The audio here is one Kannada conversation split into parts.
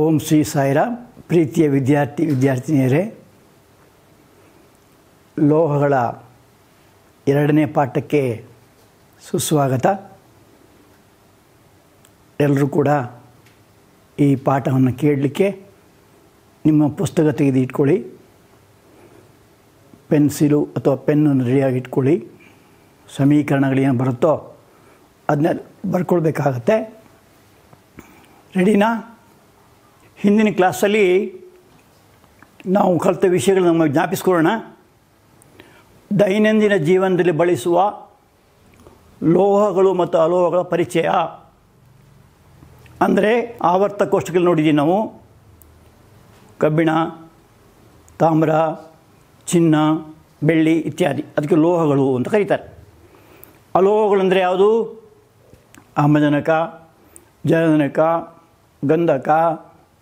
ಓಂ ಶ್ರೀ ಸಾಯಿರಾಮ್. ಪ್ರೀತಿಯ ವಿದ್ಯಾರ್ಥಿನಿಯರೇ, ಲೋಹಗಳ 2ನೇ ಪಾಠಕ್ಕೆ ಸುಸ್ವಾಗತ. ಎಲ್ಲರೂ ಕೂಡ ಈ ಪಾಠವನ್ನು ಕೇಳಲಿಕ್ಕೆ ನಿಮ್ಮ ಪುಸ್ತಕ ತೆಗೆದು ಇಟ್ಕೊಳ್ಳಿ, ಪೆನ್ಸಿಲು ಅಥವಾ ಪೆನ್ನನ್ನು ರೆಡಿಯಾಗಿ ಇಟ್ಕೊಳ್ಳಿ. ಸಮೀಕರಣಗಳೇನು ಬರುತ್ತೋ ಅದನ್ನ ಬರ್ಕೊಳ್ಬೇಕಾಗತ್ತೆ. ರೆಡಿನಾ? ಹಿಂದಿನ ಕ್ಲಾಸಲ್ಲಿ ನಾವು ಕಲಿತ ವಿಷಯಗಳು ನಮಗೆ ಜ್ಞಾಪಿಸ್ಕೊಳ್ಳೋಣ. ದೈನಂದಿನ ಜೀವನದಲ್ಲಿ ಬಳಸುವ ಲೋಹಗಳು ಮತ್ತು ಅಲೋಹಗಳ ಪರಿಚಯ ಅಂದರೆ ಆವರ್ತ ಕೋಷ್ಟಕಗಳು ನೋಡಿದ್ದೀವಿ ನಾವು. ಕಬ್ಬಿಣ, ತಾಮ್ರ, ಚಿನ್ನ, ಬೆಳ್ಳಿ ಇತ್ಯಾದಿ, ಅದಕ್ಕೆ ಲೋಹಗಳು ಅಂತ ಕರೀತಾರೆ. ಅಲೋಹಗಳಂದರೆ ಯಾವುದು? ಆಮ್ಲಜನಕ, ಜಲಜನಕ, ಗಂಧಕ,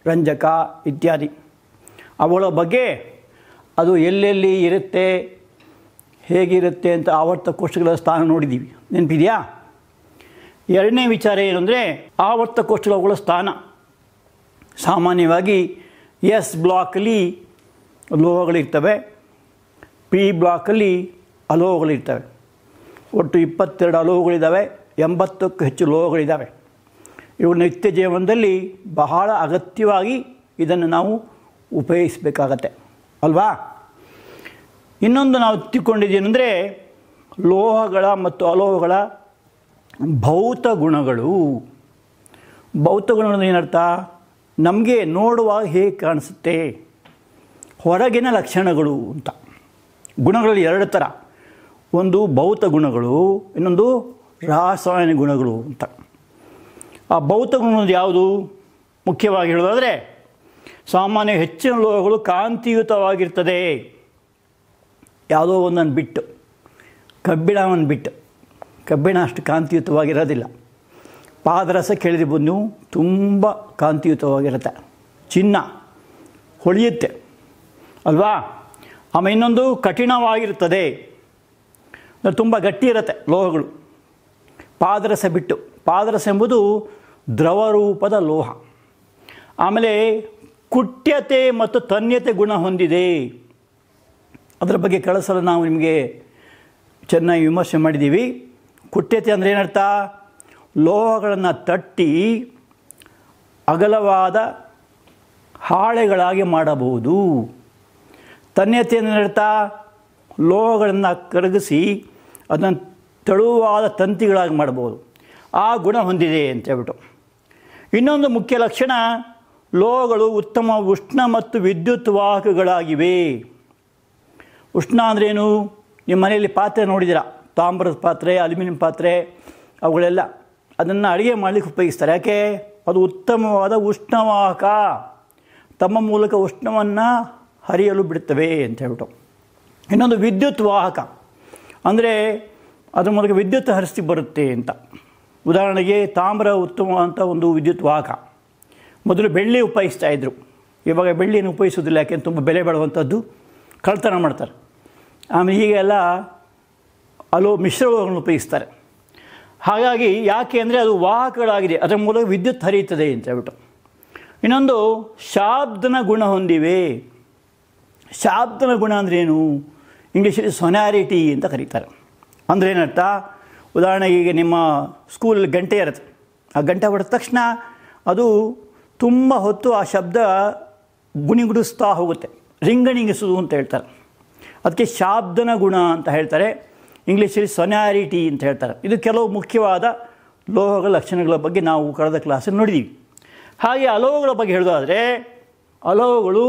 ರಂಜಕ ಇತ್ಯಾದಿ. ಅವುಗಳ ಬಗ್ಗೆ ಅದು ಎಲ್ಲೆಲ್ಲಿ ಇರುತ್ತೆ, ಹೇಗಿರುತ್ತೆ ಅಂತ ಆವರ್ತ ಕೋಷ್ಟಕಗಳ ಸ್ಥಾನ ನೋಡಿದ್ದೀವಿ, ನೆನಪಿದೆಯಾ? ಎರಡನೇ ವಿಚಾರ ಏನು ಅಂದರೆ ಆವರ್ತ ಕೋಷ್ಟಕಗಳ ಸ್ಥಾನ. ಸಾಮಾನ್ಯವಾಗಿ ಎಸ್ ಬ್ಲಾಕಲ್ಲಿ ಲೋಹಗಳಿರ್ತವೆ, ಪಿ ಬ್ಲಾಕಲ್ಲಿ ಅಲೋಹಗಳಿರ್ತವೆ. ಒಟ್ಟು 22 ಅಲೋಹಗಳಿದ್ದಾವೆ, 80ಕ್ಕೂ ಹೆಚ್ಚು ಲೋಹಗಳಿದ್ದಾವೆ. ಇವು ನಿತ್ಯ ಜೀವನದಲ್ಲಿ ಬಹಳ ಅಗತ್ಯವಾಗಿ ಇದನ್ನು ನಾವು ಉಪಯೋಗಿಸಬೇಕಾಗತ್ತೆ ಅಲ್ವಾ? ಇನ್ನೊಂದು ನಾವು ತಿಳ್ಕೊಂಡಿದ್ದೇನೆಂದರೆ ಲೋಹಗಳ ಮತ್ತು ಅಲೋಹಗಳ ಭೌತ ಗುಣಗಳು. ಭೌತ ಗುಣಗಳು ಏನರ್ಥ? ನಮಗೆ ನೋಡುವಾಗ ಹೇಗೆ ಕಾಣಿಸುತ್ತೆ, ಹೊರಗಿನ ಲಕ್ಷಣಗಳು ಅಂತ. ಗುಣಗಳಲ್ಲಿ 2 ಥರ, ಒಂದು ಭೌತ ಗುಣಗಳು, ಇನ್ನೊಂದು ರಾಸಾಯನಿಕ ಗುಣಗಳು ಅಂತ. ಆ ಭೌತ ಗುಣಗಳು ಯಾವುದು? ಮುಖ್ಯವಾಗಿ ಹೇಳೋದಾದರೆ ಸಾಮಾನ್ಯ ಹೆಚ್ಚಿನ ಲೋಹಗಳು ಕಾಂತಿಯುತವಾಗಿರ್ತದೆ. ಯಾವುದೋ ಒಂದನ್ನು ಬಿಟ್ಟು, ಕಬ್ಬಿಣವನ್ನು ಬಿಟ್ಟು. ಕಬ್ಬಿಣ ಅಷ್ಟು ಕಾಂತಿಯುತವಾಗಿರೋದಿಲ್ಲ. ಪಾದರಸ ಕೇಳಿದಿರ್ಬೋದು ನೀವು, ತುಂಬ ಕಾಂತಿಯುತವಾಗಿರುತ್ತೆ. ಚಿನ್ನ ಹೊಳೆಯುತ್ತೆ ಅಲ್ವಾ? ಆಮೇಲೆ ಇನ್ನೊಂದು ಕಠಿಣವಾಗಿರ್ತದೆ, ತುಂಬ ಗಟ್ಟಿ ಇರುತ್ತೆ ಲೋಹಗಳು. ಪಾದರಸ ಬಿಟ್ಟು. ಪಾದರಸ ಎಂಬುದು ದ್ರವರೂಪದ ಲೋಹ. ಆಮೇಲೆ ಕುಟ್ಯತೆ ಮತ್ತು ತನ್ಯತೆ ಗುಣ ಹೊಂದಿದೆ. ಅದರ ಬಗ್ಗೆ ಕಳೆದ ಸಲ ನಾವು ನಿಮಗೆ ಚೆನ್ನಾಗಿ ವಿಮರ್ಶೆ ಮಾಡಿದ್ದೀವಿ. ಕುಟ್ಯತೆ ಅಂದರೆ ಏನರ್ಥ? ಲೋಹಗಳನ್ನು ತಟ್ಟಿ ಅಗಲವಾದ ಹಾಳೆಗಳಾಗಿ ಮಾಡಬಹುದು. ತನ್ಯತೆ ಏನರ್ಥ? ಲೋಹಗಳನ್ನು ಕರಗಿಸಿ ಅದನ್ನು ತೆಳುವಾದ ತಂತಿಗಳಾಗಿ ಮಾಡಬಹುದು. ಆ ಗುಣ ಹೊಂದಿದೆ ಅಂತ ಹೇಳ್ಬಿಟ್ಟು. ಇನ್ನೊಂದು ಮುಖ್ಯ ಲಕ್ಷಣ, ಲೋಹಗಳು ಉತ್ತಮ ಉಷ್ಣ ಮತ್ತು ವಿದ್ಯುತ್ ವಾಹಕಗಳಾಗಿವೆ. ಉಷ್ಣ ಅಂದ್ರೇನು? ನಿಮ್ಮ ಮನೆಯಲ್ಲಿ ಪಾತ್ರೆ ನೋಡಿದ್ದೀರ, ತಾಮ್ರದ ಪಾತ್ರೆ, ಅಲ್ಯೂಮಿನಿಯಂ ಪಾತ್ರೆ, ಅವುಗಳೆಲ್ಲ ಅದನ್ನು ಅಡುಗೆ ಮಾಡಲಿಕ್ಕೆ ಉಪಯೋಗಿಸ್ತಾರೆ. ಯಾಕೆ? ಅದು ಉತ್ತಮವಾದ ಉಷ್ಣವಾಹಕ, ತಮ್ಮ ಮೂಲಕ ಉಷ್ಣವನ್ನು ಹರಿಯಲು ಬಿಡುತ್ತವೆ ಅಂತ ಹೇಳ್ಬಿಟ್ಟು. ಇನ್ನೊಂದು ವಿದ್ಯುತ್ ವಾಹಕ ಅಂದರೆ ಅದ್ರ ಮೂಲಕ ವಿದ್ಯುತ್ ಹರಿಸಿ ಬರುತ್ತೆ ಅಂತ. ಉದಾಹರಣೆಗೆ ತಾಮ್ರ ಉತ್ತಮವಾದಂಥ ಒಂದು ವಿದ್ಯುತ್ ವಾಹಕ. ಮೊದಲು ಬೆಳ್ಳಿ ಉಪಯೋಗಿಸ್ತಾಯಿದ್ರು, ಇವಾಗ ಬೆಳ್ಳಿಯನ್ನು ಉಪಯೋಗಿಸೋದಿಲ್ಲ. ಯಾಕೆಂದ್ರೆ ತುಂಬ ಬೆಲೆ ಬಾಳುವಂಥದ್ದು, ಕಳ್ತನ ಮಾಡ್ತಾರೆ. ಆಮೇಲೆ ಹೀಗೆಲ್ಲ ಮಿಶ್ರಲೋಹಗಳನ್ನು ಉಪಯೋಗಿಸ್ತಾರೆ. ಹಾಗಾಗಿ ಯಾಕೆ ಅಂದರೆ ಅದು ವಾಹಕಗಳಾಗಿದೆ, ಅದರ ಮೂಲಕ ವಿದ್ಯುತ್ ಹರಿಯುತ್ತದೆ ಅಂತ ಹೇಳ್ಬಿಟ್ಟು. ಇನ್ನೊಂದು ಶಾಬ್ದನ ಗುಣ ಹೊಂದಿವೆ. ಶಾಬ್ದನ ಗುಣ ಅಂದ್ರೇನು? ಇಂಗ್ಲೀಷಲ್ಲಿ ಸೊನ್ಯಾರಿಟಿ ಅಂತ ಕರೀತಾರೆ. ಅಂದರೆ ಏನರ್ಥ? ಉದಾಹರಣೆಗೆ ಈಗ ನಿಮ್ಮ ಸ್ಕೂಲಲ್ಲಿ ಗಂಟೆ ಇರುತ್ತೆ, ಆ ಗಂಟೆ ಹೊಡೆದ ತಕ್ಷಣ ಅದು ತುಂಬ ಹೊತ್ತು ಆ ಶಬ್ದ ಗುಣಿಗುಡಿಸ್ತಾ ಹೋಗುತ್ತೆ, ರಿಂಗಣಿಗಿಸುವುದು ಅಂತ ಹೇಳ್ತಾರೆ. ಅದಕ್ಕೆ ಶಾಬ್ದನ ಗುಣ ಅಂತ ಹೇಳ್ತಾರೆ, ಇಂಗ್ಲೀಷಲ್ಲಿ ಸೊನ್ಯಾರಿಟಿ ಅಂತ ಹೇಳ್ತಾರೆ. ಇದು ಕೆಲವು ಮುಖ್ಯವಾದ ಲೋಹಗಳ ಲಕ್ಷಣಗಳ ಬಗ್ಗೆ ನಾವು ಕಳೆದ ಕ್ಲಾಸಲ್ಲಿ ನೋಡಿದ್ದೀವಿ. ಹಾಗೆ ಅಲೋಹಗಳ ಬಗ್ಗೆ ಹೇಳೋದಾದರೆ ಅಲೋಹಗಳು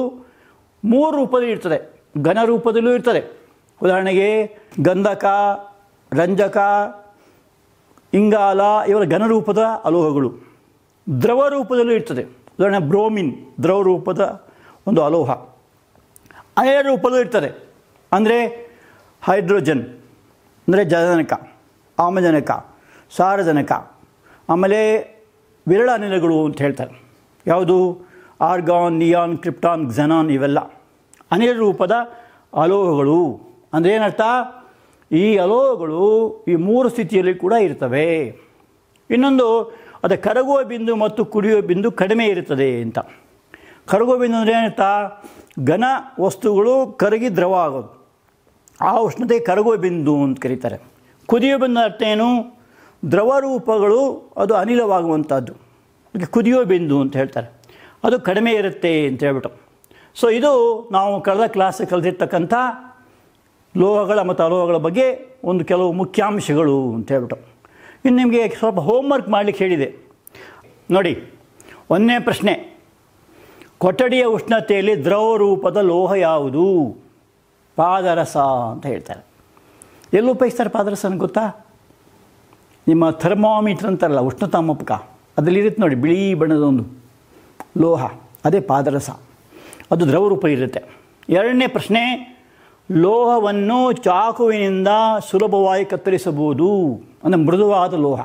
3 ರೂಪದಲ್ಲಿ ಇರ್ತದೆ. ಘನ ರೂಪದಲ್ಲೂ ಇರ್ತದೆ. ಉದಾಹರಣೆಗೆ ಗಂಧಕ, ರಂಜಕ, ಇಂಗಾಲ ಇವುಗಳ ಘನರೂಪದ ಅಲೋಹಗಳು. ದ್ರವ ರೂಪದಲ್ಲೂ ಇರ್ತದೆ. ಉದಾಹರಣೆ ಬ್ರೋಮಿನ್ ದ್ರವ ರೂಪದ ಒಂದು ಅಲೋಹ. ಅನಿಲ ರೂಪದಲ್ಲೂ ಇರ್ತದೆ. ಅಂದರೆ ಹೈಡ್ರೋಜನ್ ಅಂದರೆ ಜಲಜನಕ, ಆಮ್ಲಜನಕ, ಸಾರಜನಕ. ಆಮೇಲೆ ವಿರಳ ಅನಿಲಗಳು ಅಂತ ಹೇಳ್ತಾರೆ. ಯಾವುದು? ಆರ್ಗಾನ್, ನಿಯಾನ್, ಕ್ರಿಪ್ಟಾನ್, ಕ್ಸೆನಾನ್ ಇವೆಲ್ಲ ಅನಿಲ ರೂಪದ ಅಲೋಹಗಳು. ಅಂದರೆ ಏನರ್ಥ? ಈ ಅಲೋಹಗಳು ಈ 3 ಸ್ಥಿತಿಯಲ್ಲಿ ಕೂಡ ಇರ್ತವೆ. ಇನ್ನೊಂದು, ಅದು ಕರಗುವ ಬಿಂದು ಮತ್ತು ಕುಡಿಯುವ ಬಿಂದು ಕಡಿಮೆ ಇರುತ್ತದೆ ಅಂತ. ಕರಗೋಬಿಂದು ಅಂದರೆ ಏನಂತ, ಘನ ವಸ್ತುಗಳು ಕರಗಿ ದ್ರವ ಆಗೋದು, ಆ ಉಷ್ಣತೆ ಕರಗೋ ಬಿಂದು ಅಂತ ಕರೀತಾರೆ. ಕುದಿಯೋ ಬಿಂದು ಅರ್ಥ ಏನು, ದ್ರವ ರೂಪಗಳು ಅದು ಅನಿಲವಾಗುವಂಥದ್ದು, ಅದಕ್ಕೆ ಕುದಿಯೋ ಬಿಂದು ಅಂತ ಹೇಳ್ತಾರೆ. ಅದು ಕಡಿಮೆ ಇರುತ್ತೆ ಅಂತ ಹೇಳ್ಬಿಟ್ಟು. ಸೊ ಇದು ನಾವು ಕಳೆದ ಕ್ಲಾಸ್ ಕಲಿತಿರ್ತಕ್ಕಂಥ ಲೋಹಗಳ ಮತ್ತು ಅಲೋಹಗಳ ಬಗ್ಗೆ ಒಂದು ಕೆಲವು ಮುಖ್ಯಾಂಶಗಳು ಅಂತ ಹೇಳ್ಬಿಟ್ಟು. ಇನ್ನು ನಿಮಗೆ ಸ್ವಲ್ಪ ಹೋಮ್ವರ್ಕ್ ಮಾಡಲಿಕ್ಕೆ ಹೇಳಿದೆ ನೋಡಿ. ಒಂದನೇ ಪ್ರಶ್ನೆ, ಕೊಠಡಿಯ ಉಷ್ಣತೆಯಲ್ಲಿ ದ್ರವ ರೂಪದ ಲೋಹ ಯಾವುದು? ಪಾದರಸ ಅಂತ ಹೇಳ್ತಾರೆ. ಎಲ್ಲಿ ಉಪಯೋಗಿಸ್ತಾರೆ ಪಾದರಸ ಅಂತ ಗೊತ್ತಾ? ನಿಮ್ಮ ಥರ್ಮಾಮೀಟ್ರ್ ಅಂತಾರಲ್ಲ, ಉಷ್ಣತಾಮಾಪಕ, ಅದರಲ್ಲಿರುತ್ತೆ ನೋಡಿ ಬಿಳಿ ಬಣ್ಣದ ಒಂದು ಲೋಹ, ಅದೇ ಪಾದರಸ. ಅದು ದ್ರವ ರೂಪ ಇರುತ್ತೆ. ಎರಡನೇ ಪ್ರಶ್ನೆ, ಲೋಹವನ್ನು ಚಾಕುವಿನಿಂದ ಸುಲಭವಾಗಿ ಕತ್ತರಿಸಬಹುದು. ಅಂದರೆ ಮೃದುವಾದ ಲೋಹ,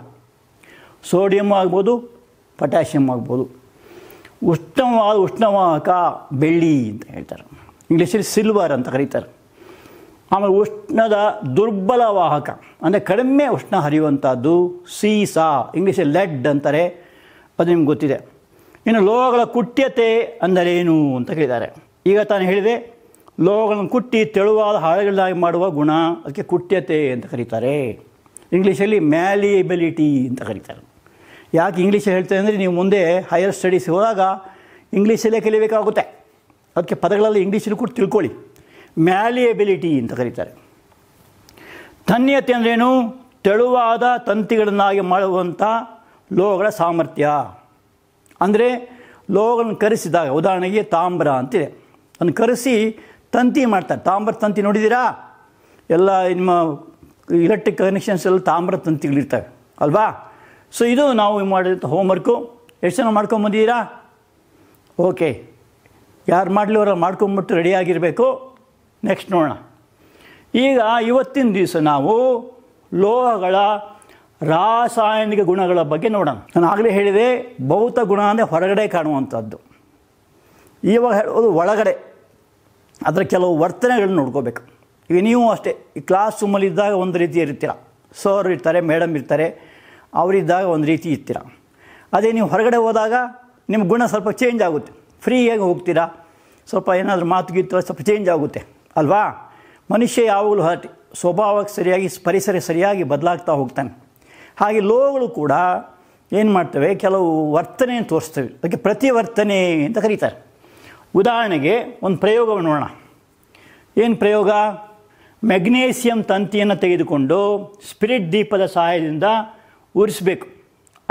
ಸೋಡಿಯಂ ಆಗ್ಬೋದು, ಪೊಟ್ಯಾಷಿಯಮ್ ಆಗ್ಬೋದು. ಉಷ್ಣವಾಹಕ ಬೆಳ್ಳಿ ಅಂತ ಹೇಳ್ತಾರೆ, ಇಂಗ್ಲೀಷಲ್ಲಿ ಸಿಲ್ವರ್ ಅಂತ ಕರೀತಾರೆ. ಆಮೇಲೆ ಉಷ್ಣದ ದುರ್ಬಲ ವಾಹಕ ಅಂದರೆ ಕಡಿಮೆ ಉಷ್ಣ ಹರಿಯುವಂಥದ್ದು ಸೀಸಾ, ಇಂಗ್ಲೀಷಲ್ಲಿ ಲೆಡ್ ಅಂತಾರೆ, ಅದು ನಿಮ್ಗೆ ಗೊತ್ತಿದೆ. ಇನ್ನು ಲೋಹಗಳ ಕುಟ್ಯತೆ ಅಂದರೇನು ಅಂತ ಕೇಳಿದ್ದಾರೆ. ಈಗ ತಾನು ಹೇಳಿದೆ, ಲೋಹಗಳನ್ನು ಕುಟ್ಟಿ ತೆಳುವಾದ ಹಾಳೆಗಳಾಗಿ ಮಾಡುವ ಗುಣ, ಅದಕ್ಕೆ ಕುಟ್ಯತೆ ಅಂತ ಕರೀತಾರೆ. ಇಂಗ್ಲೀಷಲ್ಲಿ ಮ್ಯಾಲಿಯಬಿಲಿಟಿ ಅಂತ ಕರೀತಾರೆ. ಯಾಕೆ ಇಂಗ್ಲೀಷಲ್ಲಿ ಹೇಳ್ತಾರೆ ಅಂದರೆ, ನೀವು ಮುಂದೆ ಹೈಯರ್ ಸ್ಟಡೀಸ್ ಹೋದಾಗ ಇಂಗ್ಲೀಷಲ್ಲೇ ಕಲಿಬೇಕಾಗುತ್ತೆ, ಅದಕ್ಕೆ ಪದಗಳಲ್ಲಿ ಇಂಗ್ಲೀಷಲ್ಲಿ ಕೂಡ ತಿಳ್ಕೊಳ್ಳಿ. ಮ್ಯಾಲಿಯಬಿಲಿಟಿ ಅಂತ ಕರೀತಾರೆ. ತನ್ಯತೆ ಅಂದ್ರೇನು, ತೆಳುವಾದ ತಂತಿಗಳನ್ನಾಗಿ ಮಾಡುವಂಥ ಲೋಹಗಳ ಸಾಮರ್ಥ್ಯ. ಅಂದರೆ ಲೋಹಗಳನ್ನು ಕರೆಸಿದಾಗ, ಉದಾಹರಣೆಗೆ ತಾಮ್ರ ಅಂತಿದೆ, ಅದನ್ನು ಕರೆಸಿ ತಂತಿ ಮಾಡ್ತಾರೆ. ತಾಮ್ರ ತಂತಿ ನೋಡಿದ್ದೀರಾ? ಎಲ್ಲ ನಿಮ್ಮ ಇಲೆಕ್ಟ್ರಿಕ್ ಕನೆಕ್ಷನ್ಸ್ ಎಲ್ಲ ತಾಮ್ರ ತಂತಿಗಳಿರ್ತವೆ ಅಲ್ವಾ? ಸೊ ಇದು ನಾವು ಮಾಡಿದಂಥ ಹೋಮ್ವರ್ಕು. ಎಷ್ಟು ಜನ ಮಾಡ್ಕೊಂಬಂದಿದ್ದೀರಾ? ಓಕೆ, ಯಾರು ಮಾಡಲಿ ಅವರ ಮಾಡ್ಕೊಂಬಿಟ್ಟು ರೆಡಿಯಾಗಿರಬೇಕು. ನೆಕ್ಸ್ಟ್ ನೋಡೋಣ. ಈಗ ಇವತ್ತಿನ ದಿವಸ ನಾವು ಲೋಹಗಳ ರಾಸಾಯನಿಕ ಗುಣಗಳ ಬಗ್ಗೆ ನೋಡೋಣ. ನಾನು ಆಗಲೇ ಹೇಳಿದೆ, ಭೌತ ಗುಣ ಅಂದರೆ ಹೊರಗಡೆ ಕಾಣುವಂಥದ್ದು. ಇವಾಗ ಹೇಳೋದು ಒಳಗಡೆ, ಅದರ ಕೆಲವು ವರ್ತನೆಗಳನ್ನ ನೋಡ್ಕೋಬೇಕು. ಈಗ ನೀವು ಅಷ್ಟೇ, ಈ ಕ್ಲಾಸ್ ರೂಮಲ್ಲಿದ್ದಾಗ ಒಂದು ರೀತಿ ಇರ್ತೀರ, ಸರ್ ಇರ್ತಾರೆ, ಮೇಡಮ್ ಇರ್ತಾರೆ, ಅವರಿದ್ದಾಗ ಒಂದು ರೀತಿ ಇರ್ತೀರ. ಅದೇ ನೀವು ಹೊರಗಡೆ ಹೋದಾಗ ನಿಮ್ಮ ಗುಣ ಸ್ವಲ್ಪ ಚೇಂಜ್ ಆಗುತ್ತೆ, ಫ್ರೀಯಾಗಿ ಹೋಗ್ತೀರಾ, ಸ್ವಲ್ಪ ಏನಾದರೂ ಮಾತುಗೀತು ಸ್ವಲ್ಪ ಚೇಂಜ್ ಆಗುತ್ತೆ ಅಲ್ವಾ? ಮನುಷ್ಯ ಯಾವಾಗಲೂ ಸ್ವಭಾವಕ್ಕೆ ಸರಿಯಾಗಿ, ಪರಿಸರ ಸರಿಯಾಗಿ ಬದಲಾಗ್ತಾ ಹೋಗ್ತಾನೆ. ಹಾಗೆ ಲೋಹಗಳು ಕೂಡ ಏನು ಮಾಡ್ತವೆ, ಕೆಲವು ವರ್ತನೆಯನ್ನು ತೋರಿಸ್ತವೆ, ಅದಕ್ಕೆ ಪ್ರತಿವರ್ತನೆ ಅಂತ ಕರೀತಾರೆ. ಉದಾಹರಣೆಗೆ ಒಂದು ಪ್ರಯೋಗವನ್ನು ನೋಡೋಣ. ಏನು ಪ್ರಯೋಗ? ಮೆಗ್ನೇಸಿಯಂ ತಂತಿಯನ್ನು ತೆಗೆದುಕೊಂಡು ಸ್ಪಿರಿಟ್ ದೀಪದ ಸಹಾಯದಿಂದ ಉರಿಸಬೇಕು.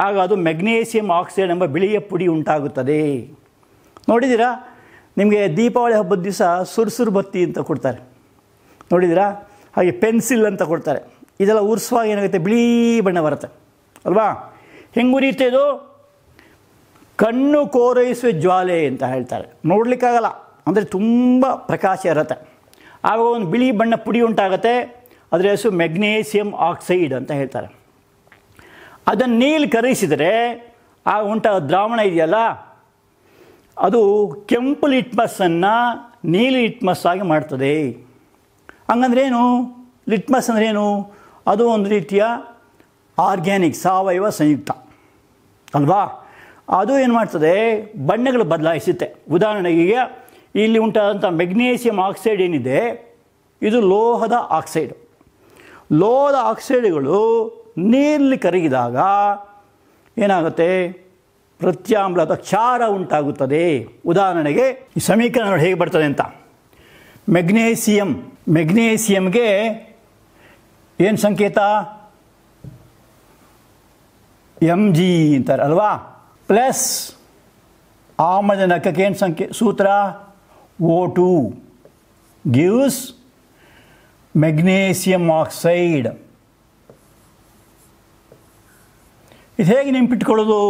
ಆಗ ಅದು ಮೆಗ್ನೇಸಿಯಂ ಆಕ್ಸೈಡ್ ಎಂಬ ಬಿಳಿಯ ಪುಡಿ ಉಂಟಾಗುತ್ತದೆ. ನೋಡಿದ್ದೀರಾ? ನಿಮಗೆ ದೀಪಾವಳಿ ಹಬ್ಬದ ದಿವಸ ಸುರುಸುರು ಬತ್ತಿ ಅಂತ ಕೊಡ್ತಾರೆ, ನೋಡಿದ್ದೀರಾ? ಹಾಗೆ ಪೆನ್ಸಿಲ್ ಅಂತ ಕೊಡ್ತಾರೆ. ಇದೆಲ್ಲ ಉರಿಸುವಾಗ ಏನಾಗುತ್ತೆ, ಬಿಳಿ ಬಣ್ಣ ಬರುತ್ತೆ ಅಲ್ವಾ? ಹೆಂಗೆ ಉರಿಯುತ್ತೆ ಇದು? ಕಣ್ಣು ಕೋರೈಸುವ ಜ್ವಾಲೆ ಅಂತ ಹೇಳ್ತಾರೆ. ನೋಡಲಿಕ್ಕಾಗಲ್ಲ, ಅಂದರೆ ತುಂಬ ಪ್ರಕಾಶ ಇರುತ್ತೆ. ಆವಾಗ ಒಂದು ಬಿಳಿ ಬಣ್ಣ ಪುಡಿ ಉಂಟಾಗುತ್ತೆ, ಅದರ ಹೆಸರು ಮೆಗ್ನೇಸಿಯಂ ಆಕ್ಸೈಡ್ ಅಂತ ಹೇಳ್ತಾರೆ. ಅದನ್ನು ನೀರು ಕರಗಿಸಿದರೆ ಆಗ ಉಂಟಾಗ ದ್ರಾವಣ ಇದೆಯಲ್ಲ, ಅದು ಕೆಂಪು ಲಿಟ್ಮಸ್ಸನ್ನು ನೀಲಿ ಲಿಟ್ಮಸ್ ಆಗಿ ಮಾಡ್ತದೆ. ಹಂಗಂದ್ರೇನು? ಲಿಟ್ಮಸ್ ಅಂದ್ರೇನು? ಅದು ಒಂದು ರೀತಿಯ ಆರ್ಗ್ಯಾನಿಕ್, ಸಾವಯವ ಸಂಯುಕ್ತ ಅಲ್ವಾ? ಅದು ಏನು ಮಾಡ್ತದೆ, ಬಣ್ಣಗಳು ಬದಲಾಯಿಸುತ್ತೆ. ಉದಾಹರಣೆಗೆ ಈಗ ಇಲ್ಲಿ ಉಂಟಾದಂಥ ಮೆಗ್ನೇಸಿಯಂ ಆಕ್ಸೈಡ್ ಏನಿದೆ, ಇದು ಲೋಹದ ಆಕ್ಸೈಡು. ಲೋಹದ ಆಕ್ಸೈಡ್ಗಳು ನೀರಲ್ಲಿ ಕರಗಿದಾಗ ಏನಾಗುತ್ತೆ, ಪ್ರತ್ಯಾಮ್ಲ ಅಥವಾ ಕ್ಷಾರ ಉಂಟಾಗುತ್ತದೆ. ಉದಾಹರಣೆಗೆ ಈ ಸಮೀಕರಣ ನೋಡಿ ಹೇಗೆ ಬರ್ತದೆ ಅಂತ. ಮೆಗ್ನೇಸಿಯಂಗೆ ಏನು ಸಂಕೇತ? Mg ಅಂತಾರೆ ಅಲ್ವಾ? ಪ್ಲಸ್ ಆಮ್ಲಜನಕಕ್ಕೆ ಏನು ಸೂತ್ರ? O2 gives magnesium oxide. ಇದು ಹೇಗೆ ನೆನಪಿಟ್ಕೊಳ್ಳೋದು?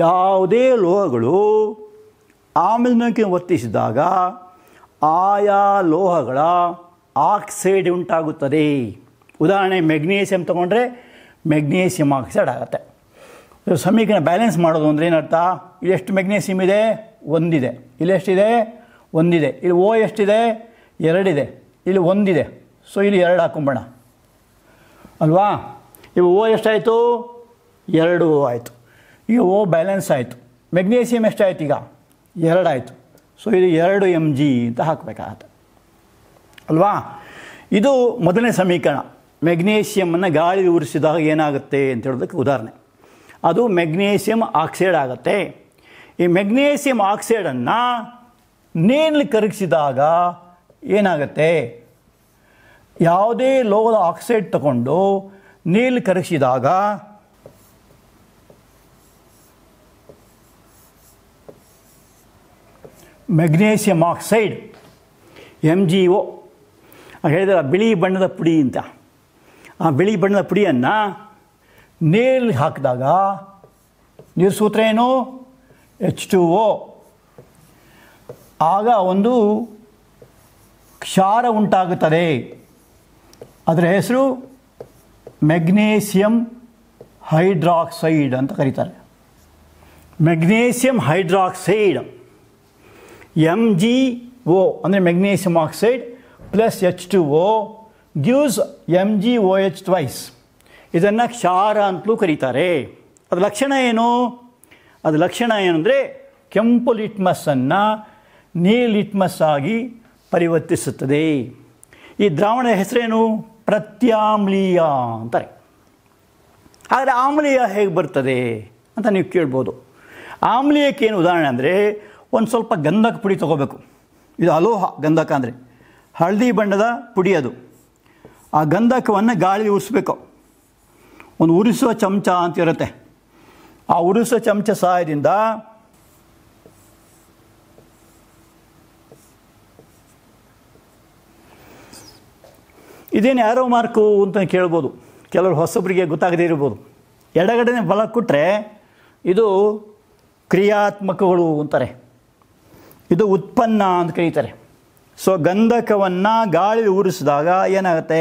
ಯಾವುದೇ ಲೋಹಗಳು ಆಮ್ಲಜನಕಕ್ಕೆ ಒತ್ತಿಸಿದಾಗ ಆಯಾ ಲೋಹಗಳ ಆಕ್ಸೈಡ್ ಉಂಟಾಗುತ್ತದೆ. ಉದಾಹರಣೆ ಮೆಗ್ನೀಷಿಯಂ ತೊಗೊಂಡ್ರೆ ಮೆಗ್ನೀಷಿಯಂ ಆಕ್ಸೈಡ್ ಆಗುತ್ತೆ. ಸಮೀಕರಣ ಬ್ಯಾಲೆನ್ಸ್ ಮಾಡೋದು ಅಂದರೆ ಏನರ್ಥ? ಇಲ್ಲಿ ಎಷ್ಟು ಮೆಗ್ನೀಷಿಯಮ್ ಇದೆ? ಒಂದಿದೆ. ಇಲ್ಲಿ ಎಷ್ಟಿದೆ? ಒಂದಿದೆ. ಇಲ್ಲಿ ಓ ಎಷ್ಟಿದೆ? ಎರಡಿದೆ. ಇಲ್ಲಿ ಒಂದಿದೆ. ಸೊ ಇಲ್ಲಿ ಎರಡು ಹಾಕೊಂಬೋಣ ಅಲ್ವಾ? ಇವು ಓ ಎಷ್ಟಾಯಿತು? 2 ಆಯಿತು. ಈಗ ಓ ಬ್ಯಾಲೆನ್ಸ್ ಆಯಿತು. ಮೆಗ್ನೀಷಿಯಮ್ ಎಷ್ಟಾಯಿತು? ಈಗ ಎರಡಾಯಿತು. ಸೊ ಇದು 2 mg ಅಂತ ಹಾಕಬೇಕಾಗತ್ತೆ ಅಲ್ವಾ. ಇದು ಮೊದಲನೇ ಸಮೀಕರಣ. ಮೆಗ್ನೀಷಿಯಮನ್ನು ಗಾಳಿ ಉರಿಸಿದಾಗ ಏನಾಗುತ್ತೆ ಅಂತ ಹೇಳೋದಕ್ಕೆ ಉದಾಹರಣೆ. ಅದು ಮೆಗ್ನೀಷಿಯಮ್ ಆಕ್ಸೈಡ್ ಆಗುತ್ತೆ. ಈ ಮೆಗ್ನೀಷಿಯಮ್ ಆಕ್ಸೈಡನ್ನು ನೀರಲ್ಲಿ ಕರಗಿಸಿದಾಗ ಏನಾಗುತ್ತೆ? ಯಾವುದೇ ಲೋಹದ ಆಕ್ಸೈಡ್ ತಗೊಂಡು ನೀರಲ್ಲಿ ಕರಗಿಸಿದಾಗ ಮೆಗ್ನೀಷಿಯಮ್ ಆಕ್ಸೈಡ್ MgO ಹೇಳಿದ್ರೆ ಬಿಳಿ ಬಣ್ಣದ ಪುಡಿ ಅಂತ. ಆ ಬಿಳಿ ಬಣ್ಣದ ಪುಡಿಯನ್ನು ನೀರಲ್ಲಿ ಹಾಕಿದಾಗ ನೀರು ಸೂತ್ರ ಏನು? H2O. ಆಗ ಒಂದು ಕ್ಷಾರ ಉಂಟಾಗುತ್ತದೆ. ಅದರ ಹೆಸರು ಮೆಗ್ನೀಷಿಯಮ್ ಹೈಡ್ರಾಕ್ಸೈಡ್ ಅಂತ ಕರೀತಾರೆ. ಮೆಗ್ನೀಷಿಯಮ್ ಹೈಡ್ರಾಕ್ಸೈಡ್ MgO ಅಂದರೆ magnesium oxide plus H2O gives MgOH twice. ಇದನ್ನು ಕ್ಷಾರ ಅಂತಲೂ ಕರೀತಾರೆ. ಅದರ ಲಕ್ಷಣ ಏನು? ಅದು ಲಕ್ಷಣ ಏನಂದರೆ ಕೆಂಪು ಲಿಟ್ಮಸ್ಸನ್ನು ನೀಲಿ ಲಿಟ್ಮಸ್ ಆಗಿ ಪರಿವರ್ತಿಸುತ್ತದೆ. ಈ ದ್ರಾವಣದ ಹೆಸರೇನು? ಪ್ರತ್ಯಾಮ್ಲೀಯ ಅಂತಾರೆ. ಆದರೆ ಆಮ್ಲೀಯ ಹೇಗೆ ಬರ್ತದೆ ಅಂತ ನೀವು ಕೇಳ್ಬೋದು. ಆಮ್ಲೀಯಕ್ಕೇನು ಉದಾಹರಣೆ ಅಂದರೆ ಒಂದು ಸ್ವಲ್ಪ ಗಂಧಕ ಪುಡಿ ತೊಗೋಬೇಕು. ಇದು ಅಲೋಹ ಗಂಧಕ ಅಂದರೆ ಹಳದಿ ಬಣ್ಣದ ಪುಡಿ. ಅದು ಆ ಗಂಧಕವನ್ನು ಗಾಳಿ ಉರಿಸ್ಬೇಕು. ಒಂದು ಉರಿಸುವ ಚಮಚ ಅಂತ ಇರುತ್ತೆ. ಆ ಉರಿಸುವ ಚಮಚ ಸಹಾಯದಿಂದ ಇದೇನು ಯಾರೋ ಮಾರ್ಕು ಅಂತ ಕೇಳ್ಬೋದು. ಕೆಲವರು ಹೊಸಬರಿಗೆ ಗೊತ್ತಾಗದೇ ಇರ್ಬೋದು. ಎಡಗಡೆನೇ ಬಲ ಕೊಟ್ಟರೆ ಇದು ಕ್ರಿಯಾತ್ಮಕಗಳು ಅಂತಾರೆ, ಇದು ಉತ್ಪನ್ನ ಅಂತ ಕರೀತಾರೆ. ಸೊ ಗಂಧಕವನ್ನು ಗಾಳಿ ಉರಿಸಿದಾಗ ಏನಾಗುತ್ತೆ?